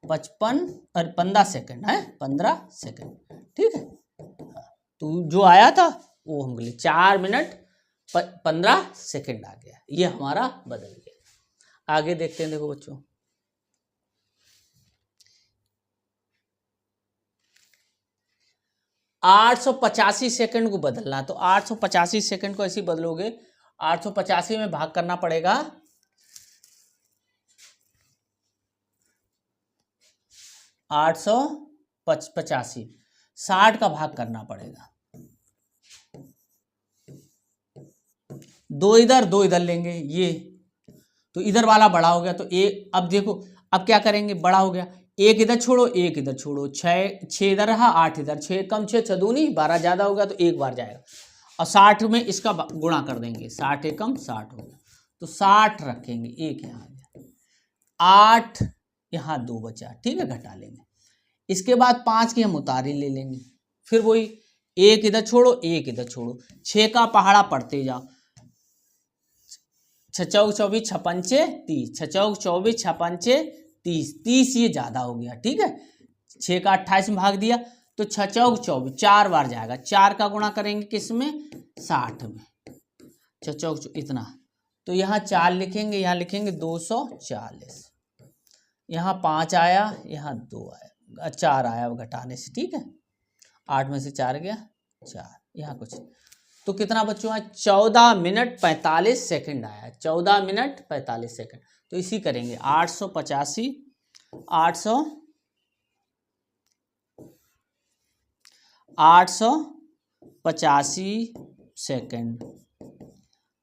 15 सेकंड है, 15 सेकंड, ठीक है। तो जो आया था वो हम बोले 4 मिनट 15 सेकंड आ गया, ये हमारा बदल गया। आगे देखते हैं, देखो बच्चों, 885 सेकंड को बदलना। तो 885 सेकंड को ऐसे ही बदलोगे, 885 में भाग करना पड़ेगा 885, 60 का भाग करना पड़ेगा। 2 इधर लेंगे, ये तो इधर वाला बड़ा हो गया, तो एक, अब देखो अब क्या करेंगे, बड़ा हो गया, एक इधर छोड़ो, एक इधर छोड़ो, 6 इधर रहा, 8 इधर, 6 कम 6 6 दूनी 12, ज़्यादा हो गया तो एक बार जाएगा, और 60 में इसका गुणा कर देंगे, 60 एकम 60 हो गया, तो 60 रखेंगे, एक यहाँ आ गया, 8 यहाँ 2 बचा, ठीक है, घटा लेंगे। इसके बाद 5 की हम उतारी ले लेंगे, फिर वही एक इधर छोड़ो, एक इधर छोड़ो, 6 का पहाड़ा पढ़ते जाओ, 6 चौक 24 छपंचे 30, 6 चौक 24 छपंचे 30, 30 ये ज़्यादा हो गया, ठीक है। 6 का 28 में भाग दिया, तो 6 चौक 24 4 बार जाएगा, 4 का गुणा करेंगे किस में, 60 में, 6 चौक इतना, तो यहाँ 4 लिखेंगे, यहाँ लिखेंगे 240, यहाँ 5 आया, यहाँ 2 आया, 4 आया घटाने से, ठीक है, 8 में से 4 गया 4, यहाँ कुछ, तो कितना बच्चों है, 14 मिनट 45 सेकंड आया, 14 मिनट 45 सेकंड। तो इसी करेंगे 885 सेकंड।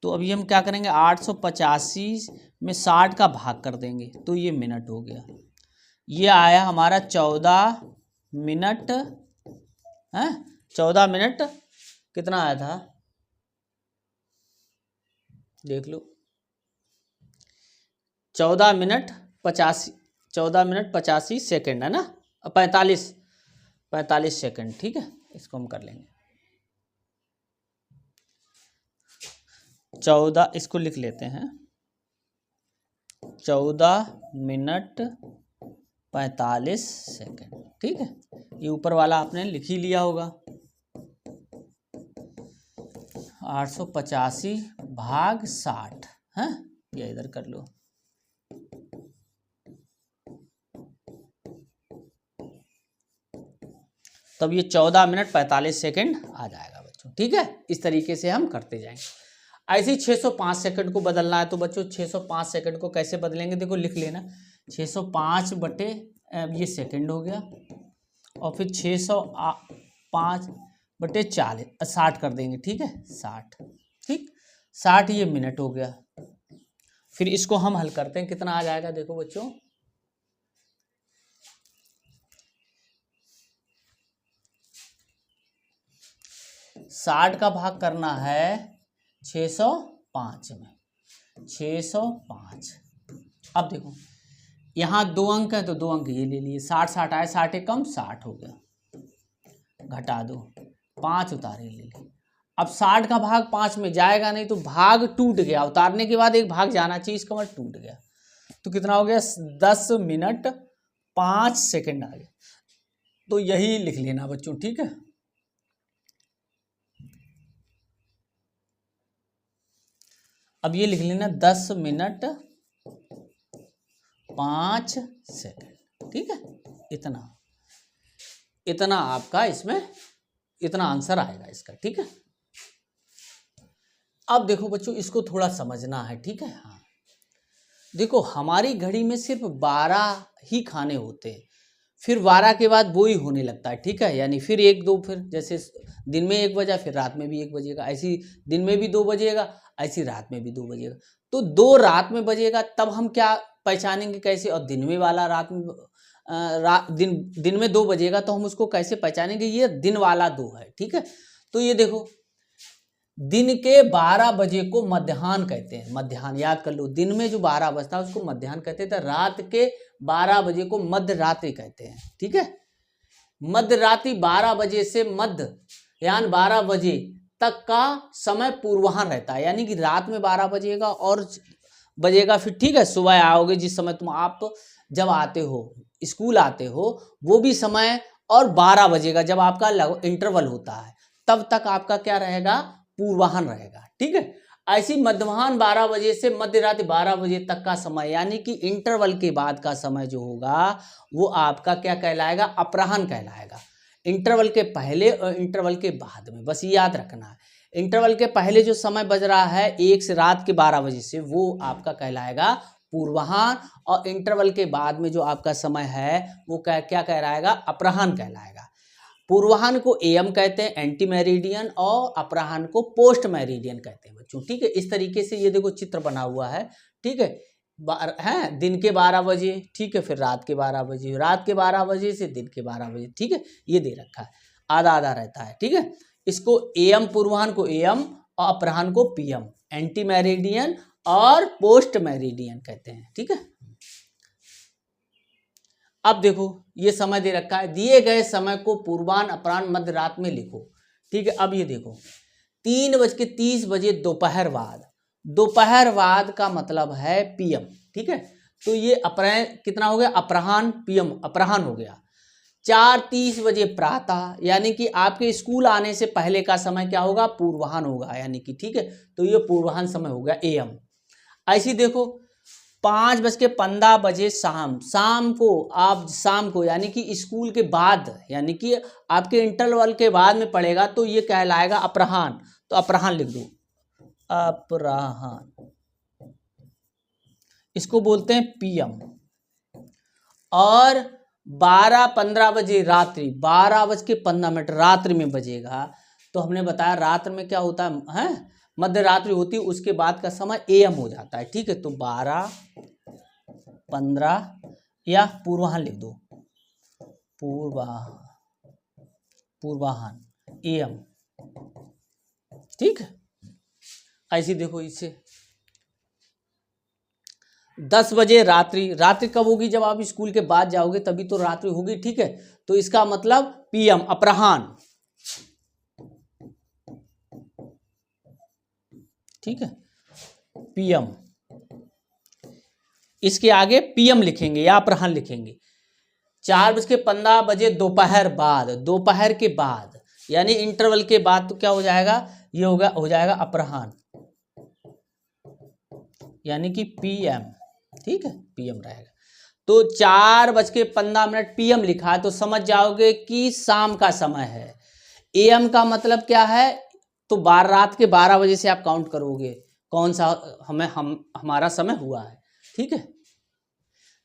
तो अभी हम क्या करेंगे, 885 में 60 का भाग कर देंगे, तो ये मिनट हो गया, ये आया हमारा 14 मिनट है, 14 मिनट कितना आया था, देख लो, 14 मिनट 85 सेकंड है ना, 45 सेकंड, ठीक है, इसको हम कर लेंगे 14, इसको लिख लेते हैं 14 मिनट 45 सेकंड, ठीक है। ये ऊपर वाला आपने लिख ही लिया होगा, 885 भाग 60 है, या इधर कर लो, तब ये 14 मिनट 45 सेकंड आ जाएगा बच्चों, ठीक है। इस तरीके से हम करते जाएंगे। ऐसे ही 605 सेकंड को बदलना है, तो बच्चों 605 सेकंड को कैसे बदलेंगे, देखो लिख लेना, 605 बटे ये सेकंड हो गया, और फिर 605 बटे 40, 60 कर देंगे, ठीक है, 60, ठीक, 60 ये मिनट हो गया। फिर इसको हम हल करते हैं, कितना आ जाएगा, देखो बच्चों, साठ का भाग करना है 605 में, 605। अब देखो यहाँ 2 अंक है, तो 2 अंक ये ले लिए, 60 आए, 60 कम 60 हो गया, घटा दो, 5 उतारे ले लिए। अब 60 का भाग 5 में जाएगा नहीं, तो भाग टूट गया, उतारने के बाद एक भाग जाना चाहिए, इसका मतलब टूट गया, तो कितना हो गया, 10 मिनट 5 सेकंड आ गया। तो यही लिख लेना बच्चों, ठीक है। अब ये लिख लेना 10 मिनट 5 सेकंड, ठीक है, इतना आपका इसमें इतना आंसर आएगा इसका, ठीक है। अब देखो बच्चों, इसको थोड़ा समझना है, ठीक है। हाँ देखो, हमारी घड़ी में सिर्फ 12 ही खाने होते हैं, फिर 12 के बाद वो ही होने लगता है, ठीक है, यानी फिर 1 2, फिर जैसे दिन में 1 बजा, फिर रात में भी 1 बजेगा, ऐसी दिन में भी 2 बजेगा, ऐसी रात में भी 2 बजेगा। तो 2 रात में बजेगा, तब हम क्या पहचानेंगे कैसे, और दिन में वाला रात में दिन में 2 बजेगा, तो हम उसको कैसे पहचानेंगे, ये दिन वाला 2 है, ठीक है। तो ये देखो दिन के 12 बजे को मध्याह्न कहते हैं। मध्याह्न याद कर लो, दिन में जो 12 बजता है उसको मध्याह्न कहते हैं। तो रात के 12 बजे को मध्य रात्रि कहते हैं। ठीक है, मध्य रात्रि 12 बजे से मध्य यानी 12 बजे तक का समय पूर्वाह्न रहता है, यानी कि रात में 12 बजेगा और बजेगा फिर। ठीक है, सुबह आओगे जिस समय तुम आप जब आते हो, स्कूल आते हो, वो भी समय, और 12 बजेगा जब आपका इंटरवल होता है, तब तक आपका क्या रहेगा, पूर्वाह्न रहेगा। ठीक है, ऐसी मध्याह्न 12 बजे से मध्य रात्रि 12 बजे तक का समय, यानी कि इंटरवल के बाद का समय जो होगा वो आपका क्या कहलाएगा, अपराह्न कहलाएगा। इंटरवल के पहले और इंटरवल के बाद में, बस याद रखना है। इंटरवल के पहले जो समय बज रहा है 1 से रात के 12 बजे से, वो आपका कहलाएगा पूर्वाह्न, और इंटरवल के बाद में जो आपका समय है वो क्या कहलाएगा, अपराह्न कहलाएगा। पूर्वाह्न को एएम कहते हैं, एंटी मेरिडियन, और अपराह्न को पोस्ट मेरिडियन कहते हैं बच्चों। ठीक है, इस तरीके से ये देखो चित्र बना हुआ है। ठीक है, दिन के 12 बजे, ठीक है, फिर रात के 12 बजे, रात के 12 बजे से दिन के 12 बजे। ठीक है, ये दे रखा है, आधा आधा रहता है। ठीक है, इसको एएम, पूर्वाह्न को एएम और अपराह्न को पीएम, एंटी मेरिडियन और पोस्ट मेरिडियन कहते हैं। ठीक है, अब देखो ये समय दे रखा है, दिए गए समय को पूर्वाह्न, अपराह्न, मध्य रात में लिखो। ठीक है, अब ये देखो 3:30 बजे दोपहर बाद, दोपहर बाद का मतलब है पीएम। ठीक है, तो ये अपराह्न कितना हो गया, अपराह्न, पीएम अपराह्न हो गया। 4:30 बजे प्रातः, यानी कि आपके स्कूल आने से पहले का समय क्या होगा, पूर्वाह्न होगा, यानी कि। ठीक है, तो ये पूर्वाह्न समय हो गया एएम। ऐसी देखो 5:15 बजे शाम, शाम को यानी कि स्कूल के बाद, यानी कि आपके इंटरवल के बाद में पड़ेगा, तो ये कहलाएगा अपराह्न। तो अपराह्न लिख दो, अपराह्न, इसको बोलते हैं पीएम। और 12:15 बजे रात्रि, 12:15 रात्रि में बजेगा, तो हमने बताया रात्र में क्या होता है, मध्य रात्रि होती है, उसके बाद का समय एएम हो जाता है। ठीक है, तो 12:15 या पूर्वाह्न लिख दो, पूर्वाह्न एएम। ठीक है, ऐसी देखो इसे 10 बजे रात्रि, रात्रि कब होगी, जब आप स्कूल के बाद जाओगे तभी तो रात्रि होगी। ठीक है, तो इसका मतलब पीएम, अपराह्न। ठीक है, पीएम, इसके आगे पीएम लिखेंगे या अपराह्न लिखेंगे। 4:15 बजे दोपहर बाद, दोपहर के बाद यानी इंटरवल के बाद, तो क्या हो जाएगा, ये हो जाएगा अपराह्न, यानी कि पीएम। ठीक है, पीएम रहेगा। तो 4:15 पीएम लिखा है, तो समझ जाओगे कि शाम का समय है। एएम का मतलब क्या है, तो रात के 12 बजे से आप काउंट करोगे कौन सा हमारा समय हुआ है। ठीक है,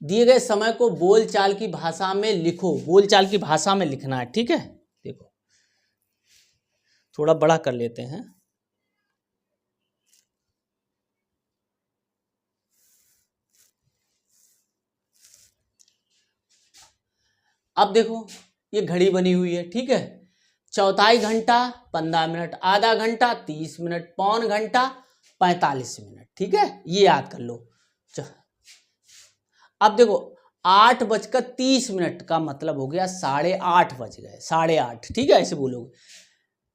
दिए गए समय को बोलचाल की भाषा में लिखो, बोलचाल की भाषा में लिखना है। ठीक है, देखो थोड़ा बड़ा कर लेते हैं। अब देखो ये घड़ी बनी हुई है। ठीक है, चौथाई घंटा 15 मिनट, आधा घंटा 30 मिनट, पौन घंटा 45 मिनट। ठीक है, ये याद कर लो। अब देखो 8:30 का मतलब हो गया 8:30 बज गए, 8:30। ठीक है, ऐसे बोलोगे।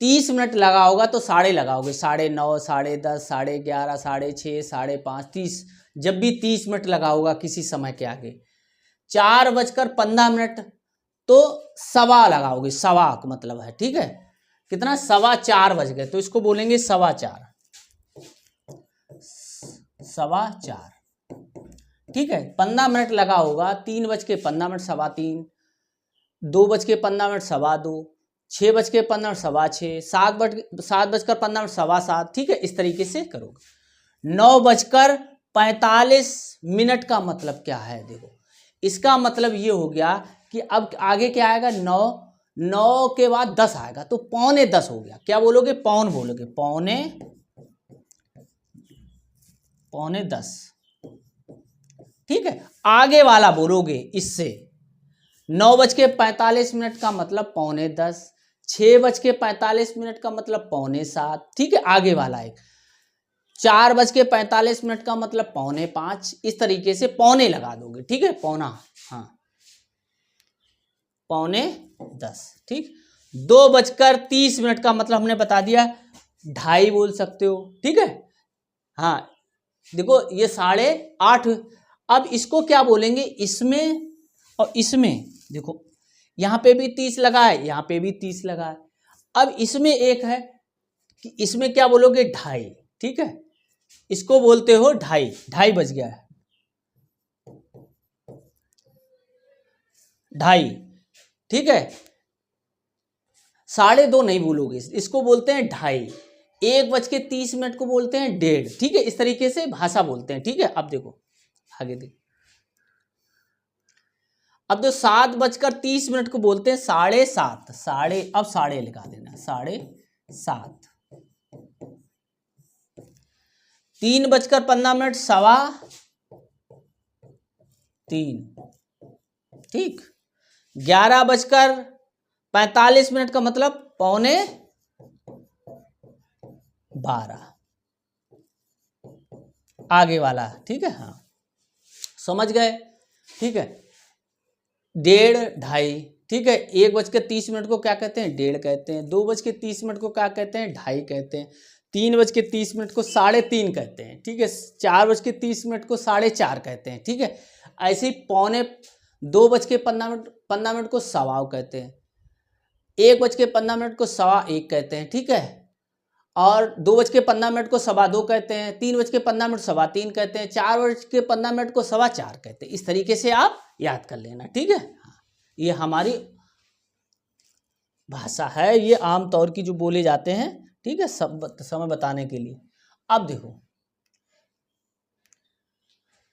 30 मिनट लगा होगा तो साढ़े लगाओगे, 9:30, 10:30, 11:30, 6:30, 5:30, 30। जब भी 30 मिनट लगा होगा किसी समय के आगे, 4:15 तो सवा लगाओगे, सवा का मतलब है। ठीक है, कितना, 4:15 बज गए, तो इसको बोलेंगे 4:15, 4:15। ठीक है, 15 मिनट लगा होगा, 3:15, 3:15, 2:15, 2:15, 6:15, 6:15, 7:15, 7:15। ठीक है, इस तरीके से करोगे। 9:45 का मतलब क्या है, देखो इसका मतलब ये हो गया कि अब आगे क्या आएगा, 9 के बाद 10 आएगा, तो 9:45 हो गया। क्या बोलोगे, पौन बोलोगे, 9:45। ठीक है, आगे वाला बोलोगे इससे। 9:45 का मतलब 9:45, 6:45 का मतलब 6:45, ठीक है। आगे वाला एक 4:45 का मतलब 4:45, इस तरीके से पौने लगा दोगे, ठीक है, पौना, हाँ 9:45, ठीक। 2:30 का मतलब हमने बता दिया 2:30 बोल सकते हो, ठीक है। हाँ देखो ये 8:30, अब इसको क्या बोलेंगे, इसमें और इसमें, देखो यहाँ पे भी 30 लगा है, यहाँ पे भी 30 लगा है। अब इसमें एक है कि इसमें क्या बोलोगे 2:30, ठीक है, इसको बोलते हो 2:30, 2:30 बज गया है, 2:30, ठीक है। 2:30 नहीं बोलोगे, इसको बोलते हैं 2:30। 1:30 को बोलते हैं 1:30, ठीक है। इस तरीके से भाषा बोलते हैं, ठीक है। अब देखो आगे देखो, अब जो 7:30 को बोलते हैं 7:30, अब साढ़े लिखा देना, 7:30। 3:15 3:15, ठीक। 11:45 का मतलब 11:45, आगे वाला, ठीक है, हाँ समझ गए, ठीक है। 1:30, 2:30, ठीक है। 1:30 को क्या कहते हैं, 1:30 कहते हैं। 2:30 को क्या कहते हैं, 2:30 कहते हैं। 3:30 को 3:30 कहते हैं, ठीक है। 4:30 को 4:30 कहते हैं, ठीक है। ऐसे ही 2:15 को सवाव कहते हैं। 1:15 को 1:15 कहते हैं, ठीक है। और 2:15 को 2:15 कहते हैं। 3:15 2:15 कहते हैं। 4:15 को 4:15 कहते हैं। इस तरीके से आप याद कर लेना, ठीक है। ये हमारी भाषा है, ये आमतौर की जो बोले जाते हैं, ठीक है, सब समय बताने के लिए। अब देखो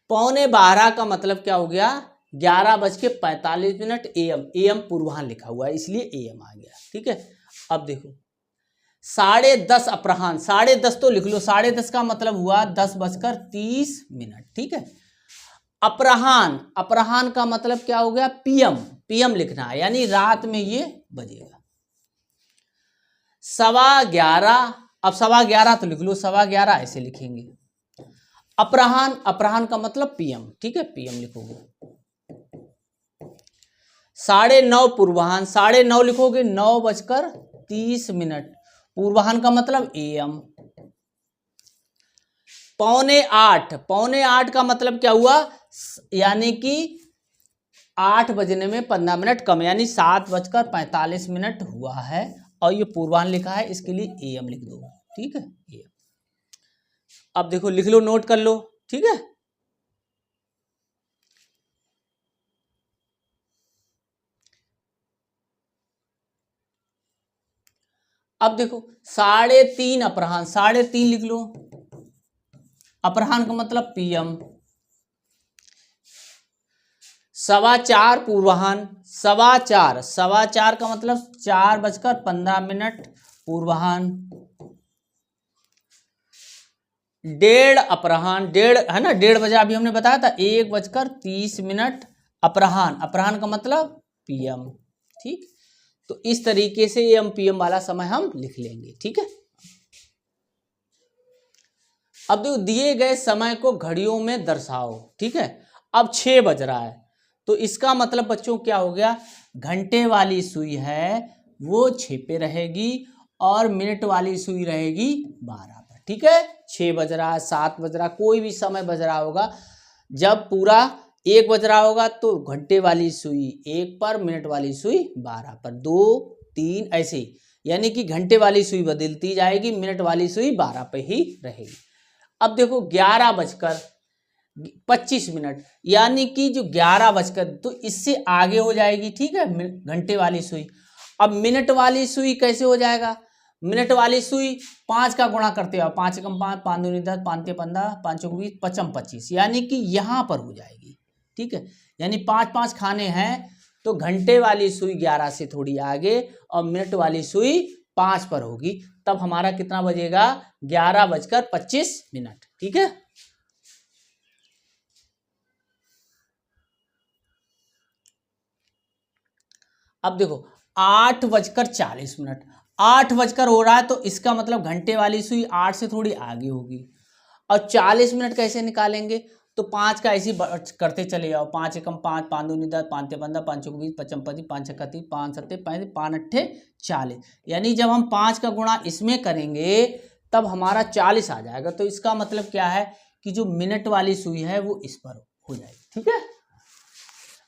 11:15 का मतलब क्या हो गया, 11:45 AM, AM पूर्वाह्न लिखा हुआ है इसलिए AM आ गया, ठीक है। अब देखो 10:30 अपराह्न, 10:30 तो लिख लो, 10:30 का मतलब हुआ 10:30, ठीक है। अपराह्न, अपराह्न का मतलब क्या हो गया, PM, PM लिखना है, यानी रात में ये बजेगा। 11:15, अब 11:15 तो लिख लो, 11:15 ऐसे लिखेंगे। अपराह्न, अपराह्न का मतलब PM, ठीक है, PM लिखोगे। 9:30 पूर्वाह्न, 9:30 लिखोगे, 9:30, पूर्वाह्न का मतलब AM। 7:45, 7:45 का मतलब क्या हुआ, यानी कि 8 बजने में 15 मिनट कम, यानी 7:45 हुआ है, और ये पूर्वाह्न लिखा है, इसके लिए AM लिख दो, ठीक है। AM अब देखो लिख लो, नोट कर लो, ठीक है। अब देखो 3:30 अपराह्न, 3:30 लिख लो, अपराह्न का मतलब PM। 4:15 पूर्वाह्न, 4:15, 4:15 का मतलब 4:15 पूर्वाह्न। 1:30 अपराह्न, 1:30 है ना, 1:30 बजे अभी हमने बताया था। 1:30 अपराह्न, अपराह्न का मतलब PM, ठीक। तो इस तरीके से AM PM वाला समय हम लिख लेंगे, ठीक है। अब देखो दिए गए समय को घड़ियों में दर्शाओ, ठीक है। अब 6 बज रहा है, तो इसका मतलब बच्चों क्या हो गया, घंटे वाली सुई है वो 6 पे रहेगी, और मिनट वाली सुई रहेगी 12 पर, ठीक है। 6 बज रहा है, 7 बज रहा, कोई भी समय बज रहा होगा, जब पूरा 1 बज रहा होगा तो घंटे वाली सुई 1 पर, मिनट वाली सुई 12 पर, 2 3 ऐसे, यानी कि घंटे वाली सुई बदलती जाएगी, मिनट वाली सुई 12 पे ही रहेगी। अब देखो 11:25, यानी कि जो 11 तो इससे आगे हो जाएगी, ठीक है, घंटे वाली सुई। अब मिनट वाली सुई कैसे हो जाएगा, मिनट वाली सुई 5 का गुणा करते हो, 5 एकम 5, 5 दूनी 10, 5 ते 15, 5 चौक 20, 55 25, यानी कि यहाँ पर हो जाएगी, ठीक है। यानी 5 खाने हैं, तो घंटे वाली सुई 11 से थोड़ी आगे और मिनट वाली सुई 5 पर होगी, तब हमारा कितना बजेगा, 11:25, ठीक है। अब देखो 8:40। 8 बजकर हो रहा है तो इसका मतलब घंटे वाली सुई 8 से थोड़ी आगे होगी। और 40 मिनट कैसे निकालेंगे? तो 5 का ऐसे करते चले जाओ, 5 एकम 5, 5 दूनी 10, 5 15, 5 चौक 20, 5 पच्चीस, 5 छक्का 30, 5 सत्ते 35, 5 अट्ठे 40। यानी जब हम 5 का गुणा इसमें करेंगे तब हमारा 40 आ जाएगा। तो इसका मतलब क्या है कि जो मिनट वाली सुई है वो इस पर हो जाएगी। ठीक है,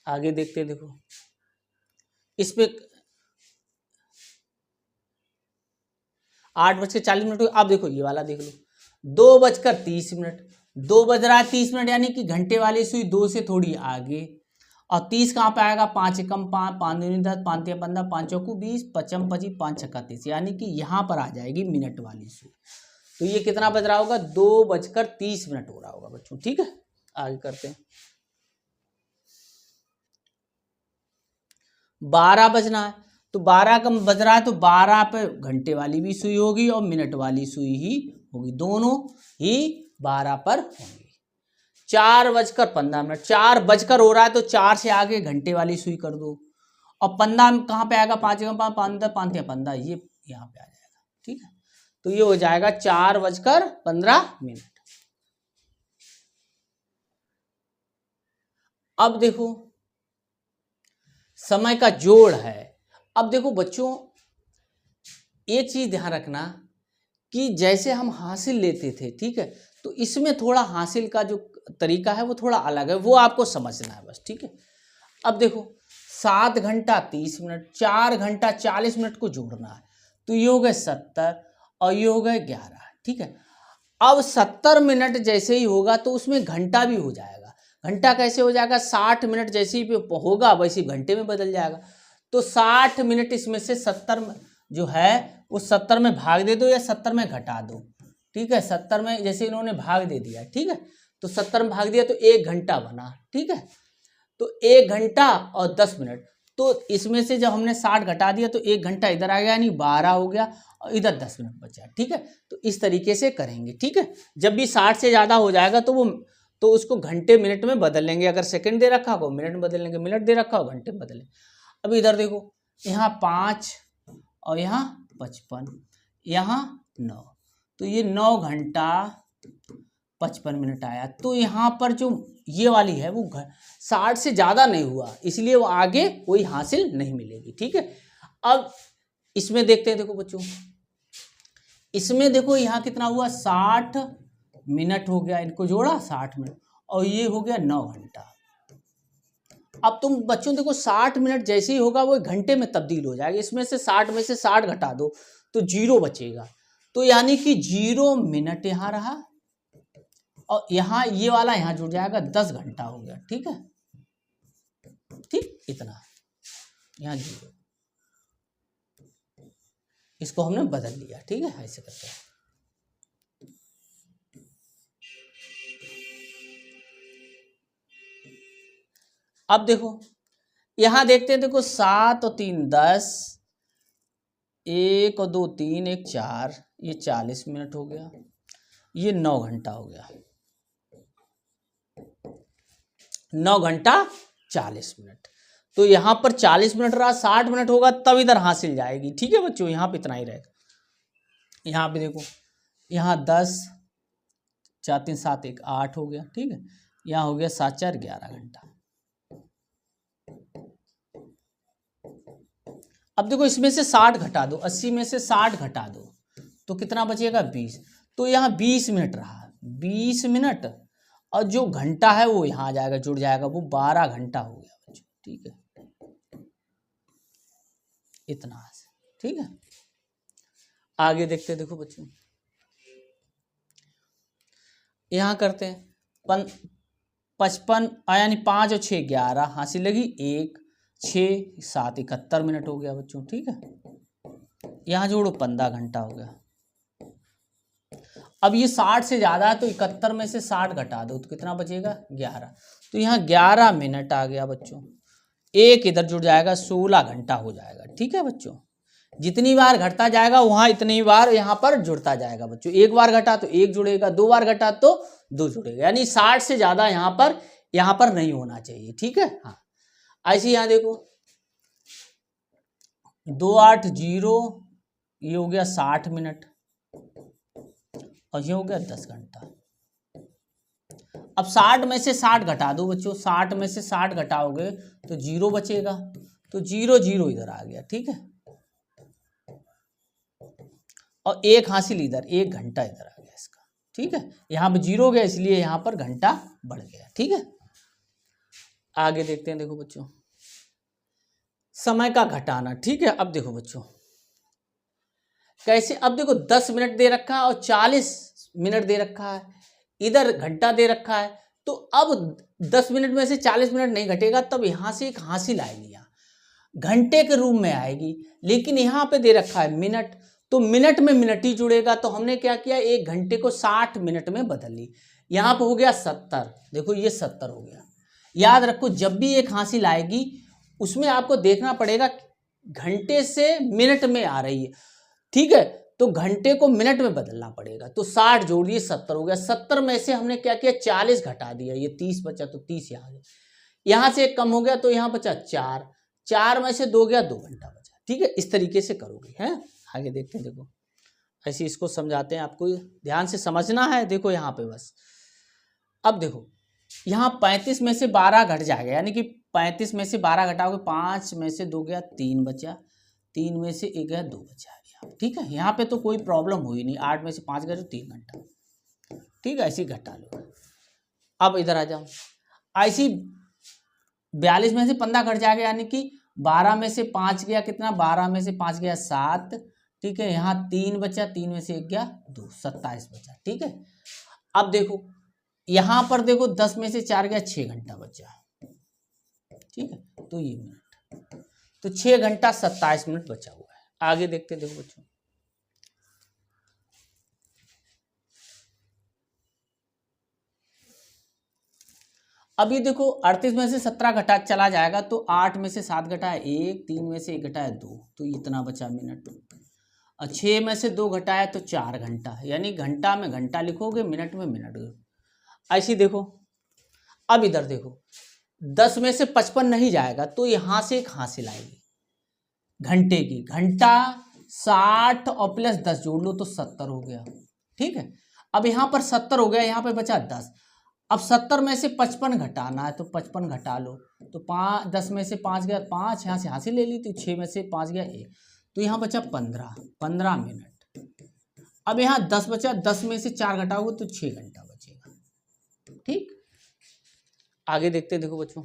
आगे देखते देखो इस पे 8:40। अब देखो ये वाला देख लो, 2:30। 2 बज रहा है 30 मिनट, यानी कि घंटे वाली सुई 2 से थोड़ी आगे। और 30 कहाँ पे आएगा? 5 एकम 5, 5 दूनी 10, 5 तिया 15, 5 चौकू 20, 55 25, 5 छक्का 30, यानी कि यहाँ पर आ जाएगी मिनट वाली सुई। तो ये कितना बज रहा होगा? 2:30 हो रहा होगा बच्चों। ठीक है, आगे करते हैं। 12 बजना है तो 12 कम बज रहा है तो 12 पे घंटे वाली भी सुई होगी और मिनट वाली सुई ही होगी, दोनों ही 12 पर होंगी। 4:15। 4 बजकर हो रहा है तो 4 से आगे घंटे वाली सुई कर दो। और 15 कहाँ पे आएगा? 5 एकम 5, 5 5 या 15, ये यहाँ पे आ जाएगा। ठीक है, तो ये हो जाएगा 4:15। अब देखो समय का जोड़ है। अब देखो बच्चों एक चीज ध्यान रखना कि जैसे हम हासिल लेते थे, ठीक है, तो इसमें थोड़ा हासिल का जो तरीका है वो थोड़ा अलग है, वो आपको समझना है बस। ठीक है, अब देखो 7 घंटा 30 मिनट, 4 घंटा 40 मिनट को जोड़ना है तो ये हो गए 70 और ये हो गए 11। ठीक है, अब 70 मिनट जैसे ही होगा तो उसमें घंटा भी हो जाएगा। घंटा कैसे हो जाएगा? 60 मिनट जैसे ही होगा वैसे घंटे में बदल जाएगा। तो 60 मिनट इसमें से 70 जो है वो 70 में भाग दे दो या 70 में घटा दो। ठीक है, 70 में जैसे इन्होंने भाग दे दिया, ठीक है, तो 70 में भाग दिया तो 1 घंटा बना। ठीक है, तो 1 घंटा और 10 मिनट, तो इसमें से जब हमने 60 घटा दिया तो 1 घंटा इधर आ गया, यानी 12 हो गया और इधर 10 मिनट बचा। ठीक है, तो इस तरीके से करेंगे। ठीक है, जब भी 60 से ज़्यादा हो जाएगा तो उसको घंटे मिनट में बदल लेंगे। अगर सेकंड दे रखा हो मिनट में बदल लेंगे, मिनट दे रखा हो घंटे में बदल लेंगे। अब इधर देखो, यहाँ 5 और यहाँ 55, यहाँ 9, तो ये 9 घंटा 55 मिनट आया। तो यहाँ पर जो ये वाली है वो 60 से ज़्यादा नहीं हुआ, इसलिए वो आगे कोई हासिल नहीं मिलेगी। ठीक है, अब इसमें देखते हैं। देखो बच्चों, इसमें देखो यहाँ कितना हुआ? 60 मिनट हो गया, इनको जोड़ा 60 मिनट और ये हो गया 9 घंटा। अब तुम बच्चों देखो 60 मिनट जैसे ही होगा वो घंटे में तब्दील हो जाएगा। इसमें से 60 में से 60 घटा दो तो 0 बचेगा, तो यानी कि 0 मिनट यहाँ रहा और यहाँ ये वाला यहाँ जुड़ जाएगा, 10 घंटा हो गया। ठीक है, ठीक, इतना यहाँ 0, इसको हमने बदल लिया। ठीक है, ऐसे करते हैं। अब देखो यहां देखते हैं, देखो 7 और 3 10, 1 और 2 3, 1 4, ये 40 मिनट हो गया, ये 9 घंटा हो गया। 9 घंटा 40 मिनट, तो यहां पर 40 मिनट रहा, 60 मिनट होगा तब इधर हासिल जाएगी। ठीक है बच्चों, यहां पे इतना ही रहेगा। यहाँ पे देखो, यहाँ 10 4 3 7 1 8 हो गया। ठीक है, यहाँ हो गया 7 4 11 घंटा। अब देखो इसमें से 60 घटा दो, 80 में से 60 घटा दो तो कितना बचेगा? 20। तो यहाँ 20 मिनट रहा, 20 मिनट और जो घंटा है वो यहाँ आ जाएगा, जुड़ जाएगा, वो 12 घंटा हो गया बच्चों। ठीक है, इतना। ठीक है, आगे देखते हैं। देखो बच्चों यहाँ करते हैं 55 यानी 5 और 6 11 हासिल लगी, 1 6 7 71 मिनट हो गया बच्चों। ठीक है, यहाँ जोड़ो 15 घंटा हो गया। अब ये 60 से ज़्यादा है तो 71 में से 60 घटा दो तो कितना बचेगा? 11। तो यहाँ 11 मिनट आ गया बच्चों, एक इधर जुड़ जाएगा, 16 घंटा हो जाएगा। ठीक है बच्चों, जितनी बार घटता जाएगा वहाँ इतनी बार यहाँ पर जुड़ता जाएगा बच्चों। एक बार घटा तो 1 जुड़ेगा, 2 बार घटा तो 2 जुड़ेगा, यानी 60 से ज़्यादा यहाँ पर नहीं होना चाहिए। ठीक है, हाँ। ऐसे यहाँ देखो 280, ये हो गया 60 मिनट और ये हो गया 10 घंटा। अब 60 में से 60 घटा दो बच्चों, 60 में से 60 घटाओगे तो 0 बचेगा, तो 0 0 इधर आ गया, ठीक है। और एक हासिल इधर, 1 घंटा इधर आ गया इसका, ठीक है। यहाँ पे 0 गया इसलिए यहाँ पर घंटा बढ़ गया, ठीक है। आगे देखते हैं, देखो बच्चों समय का घटाना, ठीक है। अब देखो बच्चों कैसे, अब देखो 10 मिनट दे रखा है और 40 मिनट दे रखा है, इधर घंटा दे रखा है, तो अब 10 मिनट में से 40 मिनट नहीं घटेगा, तब यहां से एक हासिल आएगी, यहाँ घंटे के रूप में आएगी, लेकिन यहाँ पे दे रखा है मिनट, तो मिनट में मिनट ही जुड़ेगा। तो हमने क्या किया, 1 घंटे को 60 मिनट में बदल ली, यहाँ पे हो गया 70, देखो ये 70 हो गया। याद रखो जब भी एक हासिल आएगी उसमें आपको देखना पड़ेगा घंटे से मिनट में आ रही है, ठीक है, तो घंटे को मिनट में बदलना पड़ेगा। तो 60 जोड़ दिए 70 हो गया। 70 में से हमने क्या किया, 40 घटा दिया, ये 30 बचा, तो 30 यहाँ गया, यहाँ से एक कम हो गया तो यहाँ बचा 4, 4 में से 2 गया, 2 घंटा बचा, ठीक है। इस तरीके से करोगे, हैं। आगे देखते हैं, देखो ऐसे इसको समझाते हैं, आपको ध्यान से समझना है। देखो यहाँ पे बस, अब देखो यहाँ 35 में से 12 घट जाएगा, यानी कि 35 में से 12 घटाओगे, 5 में से 2 गया, 3 बचा, 3 में से 1 गया, 2 बचा, ठीक है। यहाँ पे तो कोई प्रॉब्लम हुई नहीं, 8 में से 5 गया तो 3 घंटा, ठीक है, ऐसे घटा लो। अब इधर आ जाओ, ऐसी 42 में से 15 घट जाएगा, यानी कि 12 में से 5 गया कितना, 12 में से 5 गया 7, ठीक है। यहाँ 3 बचा, 3 में से 1 गया 2, 27 बचा, ठीक है। अब देखो यहाँ पर देखो 10 में से 4 गया, 6 घंटा बचा, ठीक है, तो ये मिनट, तो 6 घंटा 27 मिनट बचा हुआ है। आगे देखते हैं, देखो बच्चों अभी देखो 38 में से 17 घटा चला जाएगा, तो 8 में से 7 घटाया 1, 3 में से 1 घटाया 2, तो इतना बचा मिनट। और 6 में से 2 घटाया तो 4 घंटा, यानी घंटा में घंटा लिखोगे, मिनट में मिनट। ऐसी देखो, अब इधर देखो 10 में से 55 नहीं जाएगा, तो यहां से एक हासिल आएगी घंटे की, घंटा 60 और प्लस 10 जोड़ लो तो 70 हो गया, ठीक है। अब यहाँ पर 70 हो गया, यहाँ पे बचा 10। अब 70 में से 55 घटाना है, तो 55 घटा लो, तो 10 में से 5 गया 5, यहाँ से हासिल ले ली, तो 6 में से 5 गया 1, तो यहाँ बचा 15 मिनट। अब यहाँ 10 बचा, 10 में से 4 घटाओगे तो 6 घंटा बचेगा, ठीक। आगे देखते हैं, देखो बच्चों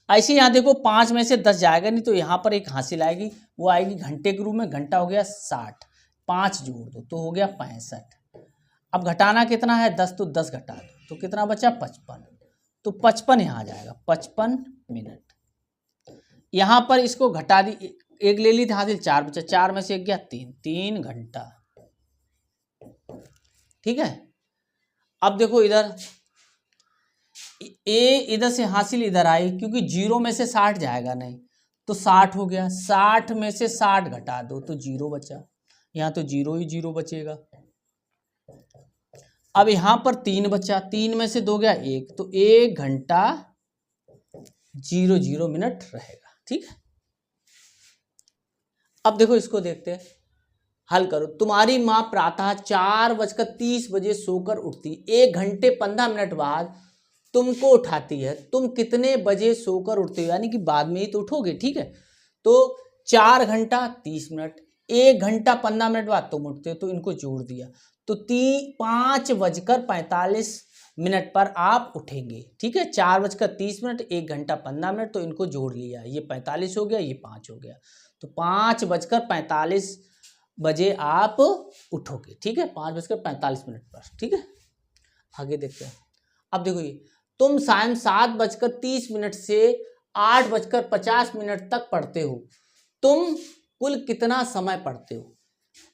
ऐसे यहाँ देखो 5 में से 10 जाएगा नहीं, तो यहाँ पर एक हासिल आएगी, वो आएगी घंटे के रूप में, घंटा हो गया 60, 5 जोड़ दो तो हो गया 65। अब घटाना कितना है, 10, तो 10 घटा दो तो कितना बचा 55, तो 55 यहाँ जाएगा, 55 मिनट। यहाँ पर इसको घटा दी, एक ले ली थी हासिल, 4 बचा, 4 में से 1 गया 3, 3 घंटा, ठीक है। अब देखो इधर ए, इधर से हासिल इधर आई, क्योंकि 0 में से 60 जाएगा नहीं, तो 60 हो गया, 60 में से 60 घटा दो तो 0 बचा, यहाँ तो 0 ही 0 बचेगा। अब यहाँ पर 3 बचा, 3 में से 2 गया 1, तो 1 घंटा 00 मिनट रहेगा, ठीक है। अब देखो इसको देखते हैं, हल करो। तुम्हारी माँ प्रातः 4:30 बजे सोकर उठती, 1 घंटे 15 मिनट बाद तुमको उठाती है, तुम कितने बजे सोकर उठते हो, यानी कि बाद में ही तो उठोगे, ठीक है। तो 4 घंटा 30 मिनट, 1 घंटा 15 मिनट बाद तुम उठते हो, तो इनको जोड़ दिया, तो 5:45 मिनट पर आप उठेंगे, ठीक है। 4:30, 1 घंटा 15 मिनट, तो इनको जोड़ लिया, ये 45 हो गया, ये 5 हो गया, तो 5:45 बजे आप उठोगे, ठीक है, 5:45 पर, ठीक है। आगे देखते हैं, अब देखो ये तुम शाम 7:30 से 8:50 तक पढ़ते हो, तुम कुल कितना समय पढ़ते हो,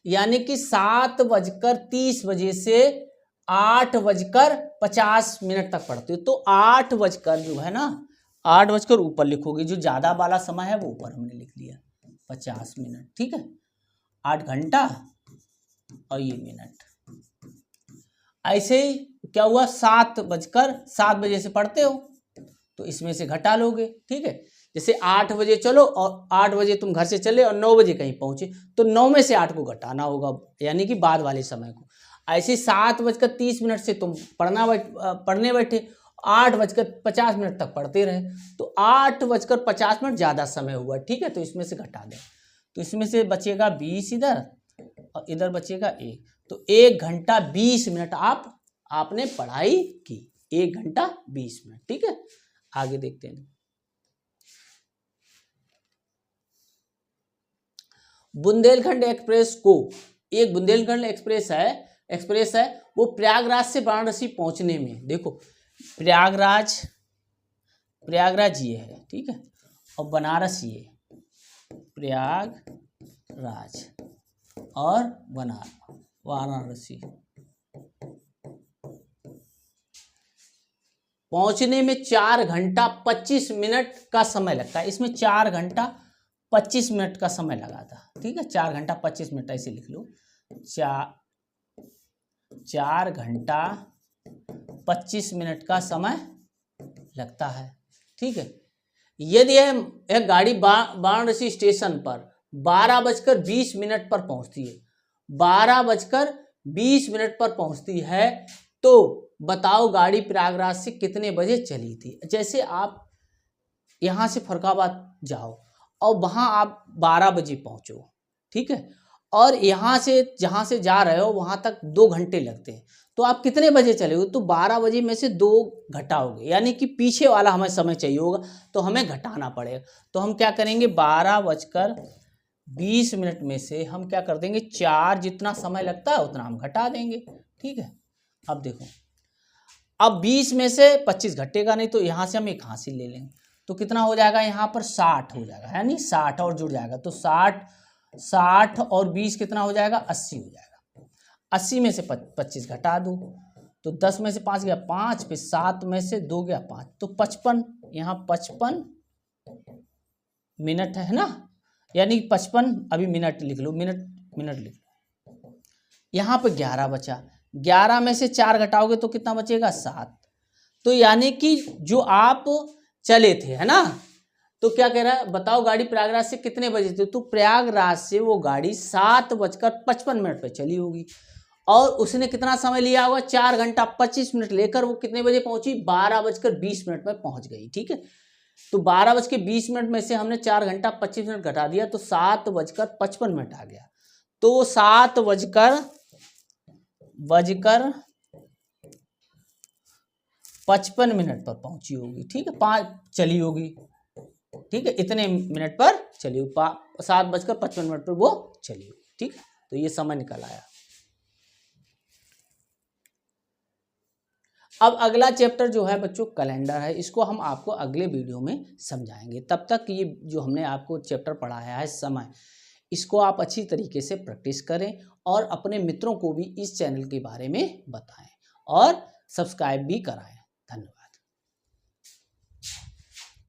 यानी कि 7:30 बजे से 8:50 तक पढ़ते हो, तो 8 बजकर जो है ना, 8 बजकर ऊपर लिखोगे, जो ज्यादा वाला समय है वो ऊपर हमने लिख लिया 50 मिनट, ठीक है। 8 घंटा और ये मिनट। ऐसे ही क्या हुआ, 7 बजे से पढ़ते हो तो इसमें से घटा लोगे, ठीक है। जैसे 8 बजे चलो और 8 बजे तुम घर से चले और 9 बजे कहीं पहुंचे, तो 9 में से 8 को घटाना होगा, यानी कि बाद वाले समय को। ऐसे 7:30 से तुम पढ़ने बैठे, 8:50 तक पढ़ते रहे, तो 8:50 ज़्यादा समय हुआ, ठीक है, तो इसमें से घटा दें। तो इसमें से बचेगा 20 इधर और इधर बचेगा 1, तो 1 घंटा 20 मिनट आपने पढ़ाई की, 1 घंटा 20 मिनट, ठीक है। आगे देखते हैं। बुंदेलखंड एक्सप्रेस को, एक बुंदेलखंड एक्सप्रेस है वो प्रयागराज से वाराणसी पहुंचने में, देखो प्रयागराज ये है, ठीक है, और बनारस ये, प्रयागराज और वाराणसी पहुंचने में 4 घंटा 25 मिनट का समय लगता है। इसमें 4 घंटा 25 मिनट का समय लगा था, ठीक है, 4 घंटा 25 मिनट ऐसे लिख लो, 4 घंटा 25 मिनट का समय लगता है, ठीक है। यदि यह गाड़ी वाराणसी स्टेशन पर 12:20 पर पहुंचती है, 12:20 पर पहुंचती है, तो बताओ गाड़ी प्रयागराज से कितने बजे चली थी। जैसे आप यहाँ से फरुखाबाद जाओ और वहाँ आप 12 बजे पहुँचो, ठीक है, और यहाँ से जहाँ से जा रहे हो वहाँ तक 2 घंटे लगते हैं, तो आप कितने बजे चले हो, तो 12 बजे में से 2 घटाओगे, यानी कि पीछे वाला हमें समय चाहिए होगा, तो हमें घटाना पड़ेगा। तो हम क्या करेंगे, 12:20 में से हम क्या कर देंगे, 4 जितना समय लगता है उतना हम घटा देंगे, ठीक है। अब देखो, अब 20 में से 25 घटेगा नहीं, तो यहाँ से हम एक हासिल ले लेंगे, तो कितना हो जाएगा, यहाँ पर 60 हो जाएगा, यानी 60 और जुड़ जाएगा, तो 60 और 20 कितना हो जाएगा, 80 हो जाएगा। 80 में से 25 घटा दो, तो 10 में से 5 गया 5, फिर 7 में से 2 गया 5, तो 55, यहाँ 55 मिनट है ना, यानी 55, अभी मिनट लिख लो, मिनट लिख लो। यहाँ पे 11 बचा, 11 में से 4 घटाओगे तो कितना बचेगा, 7। तो यानी कि जो आप चले थे, है ना, तो क्या कह रहा है, बताओ गाड़ी प्रयागराज से कितने बजे थी, तो प्रयागराज से वो गाड़ी 7:55 पे चली होगी, और उसने कितना समय लिया होगा, 4 घंटा 25 मिनट लेकर वो कितने बजे पहुंची, 12:20 में पहुंच गई, ठीक है। तो 12:20 में से हमने 4 घंटा 25 मिनट घटा दिया, तो 7:55 आ गया, तो 7:55 पर पहुंची होगी, ठीक है, 5 चली होगी, ठीक है, इतने मिनट पर चली होगी, 7:55 पर वो चली होगी, ठीक है। तो ये समय निकल आया। अब अगला चैप्टर जो है बच्चों कैलेंडर है, इसको हम आपको अगले वीडियो में समझाएंगे। तब तक ये जो हमने आपको चैप्टर पढ़ाया है समय, इसको आप अच्छी तरीके से प्रैक्टिस करें और अपने मित्रों को भी इस चैनल के बारे में बताएं और सब्सक्राइब भी कराएं।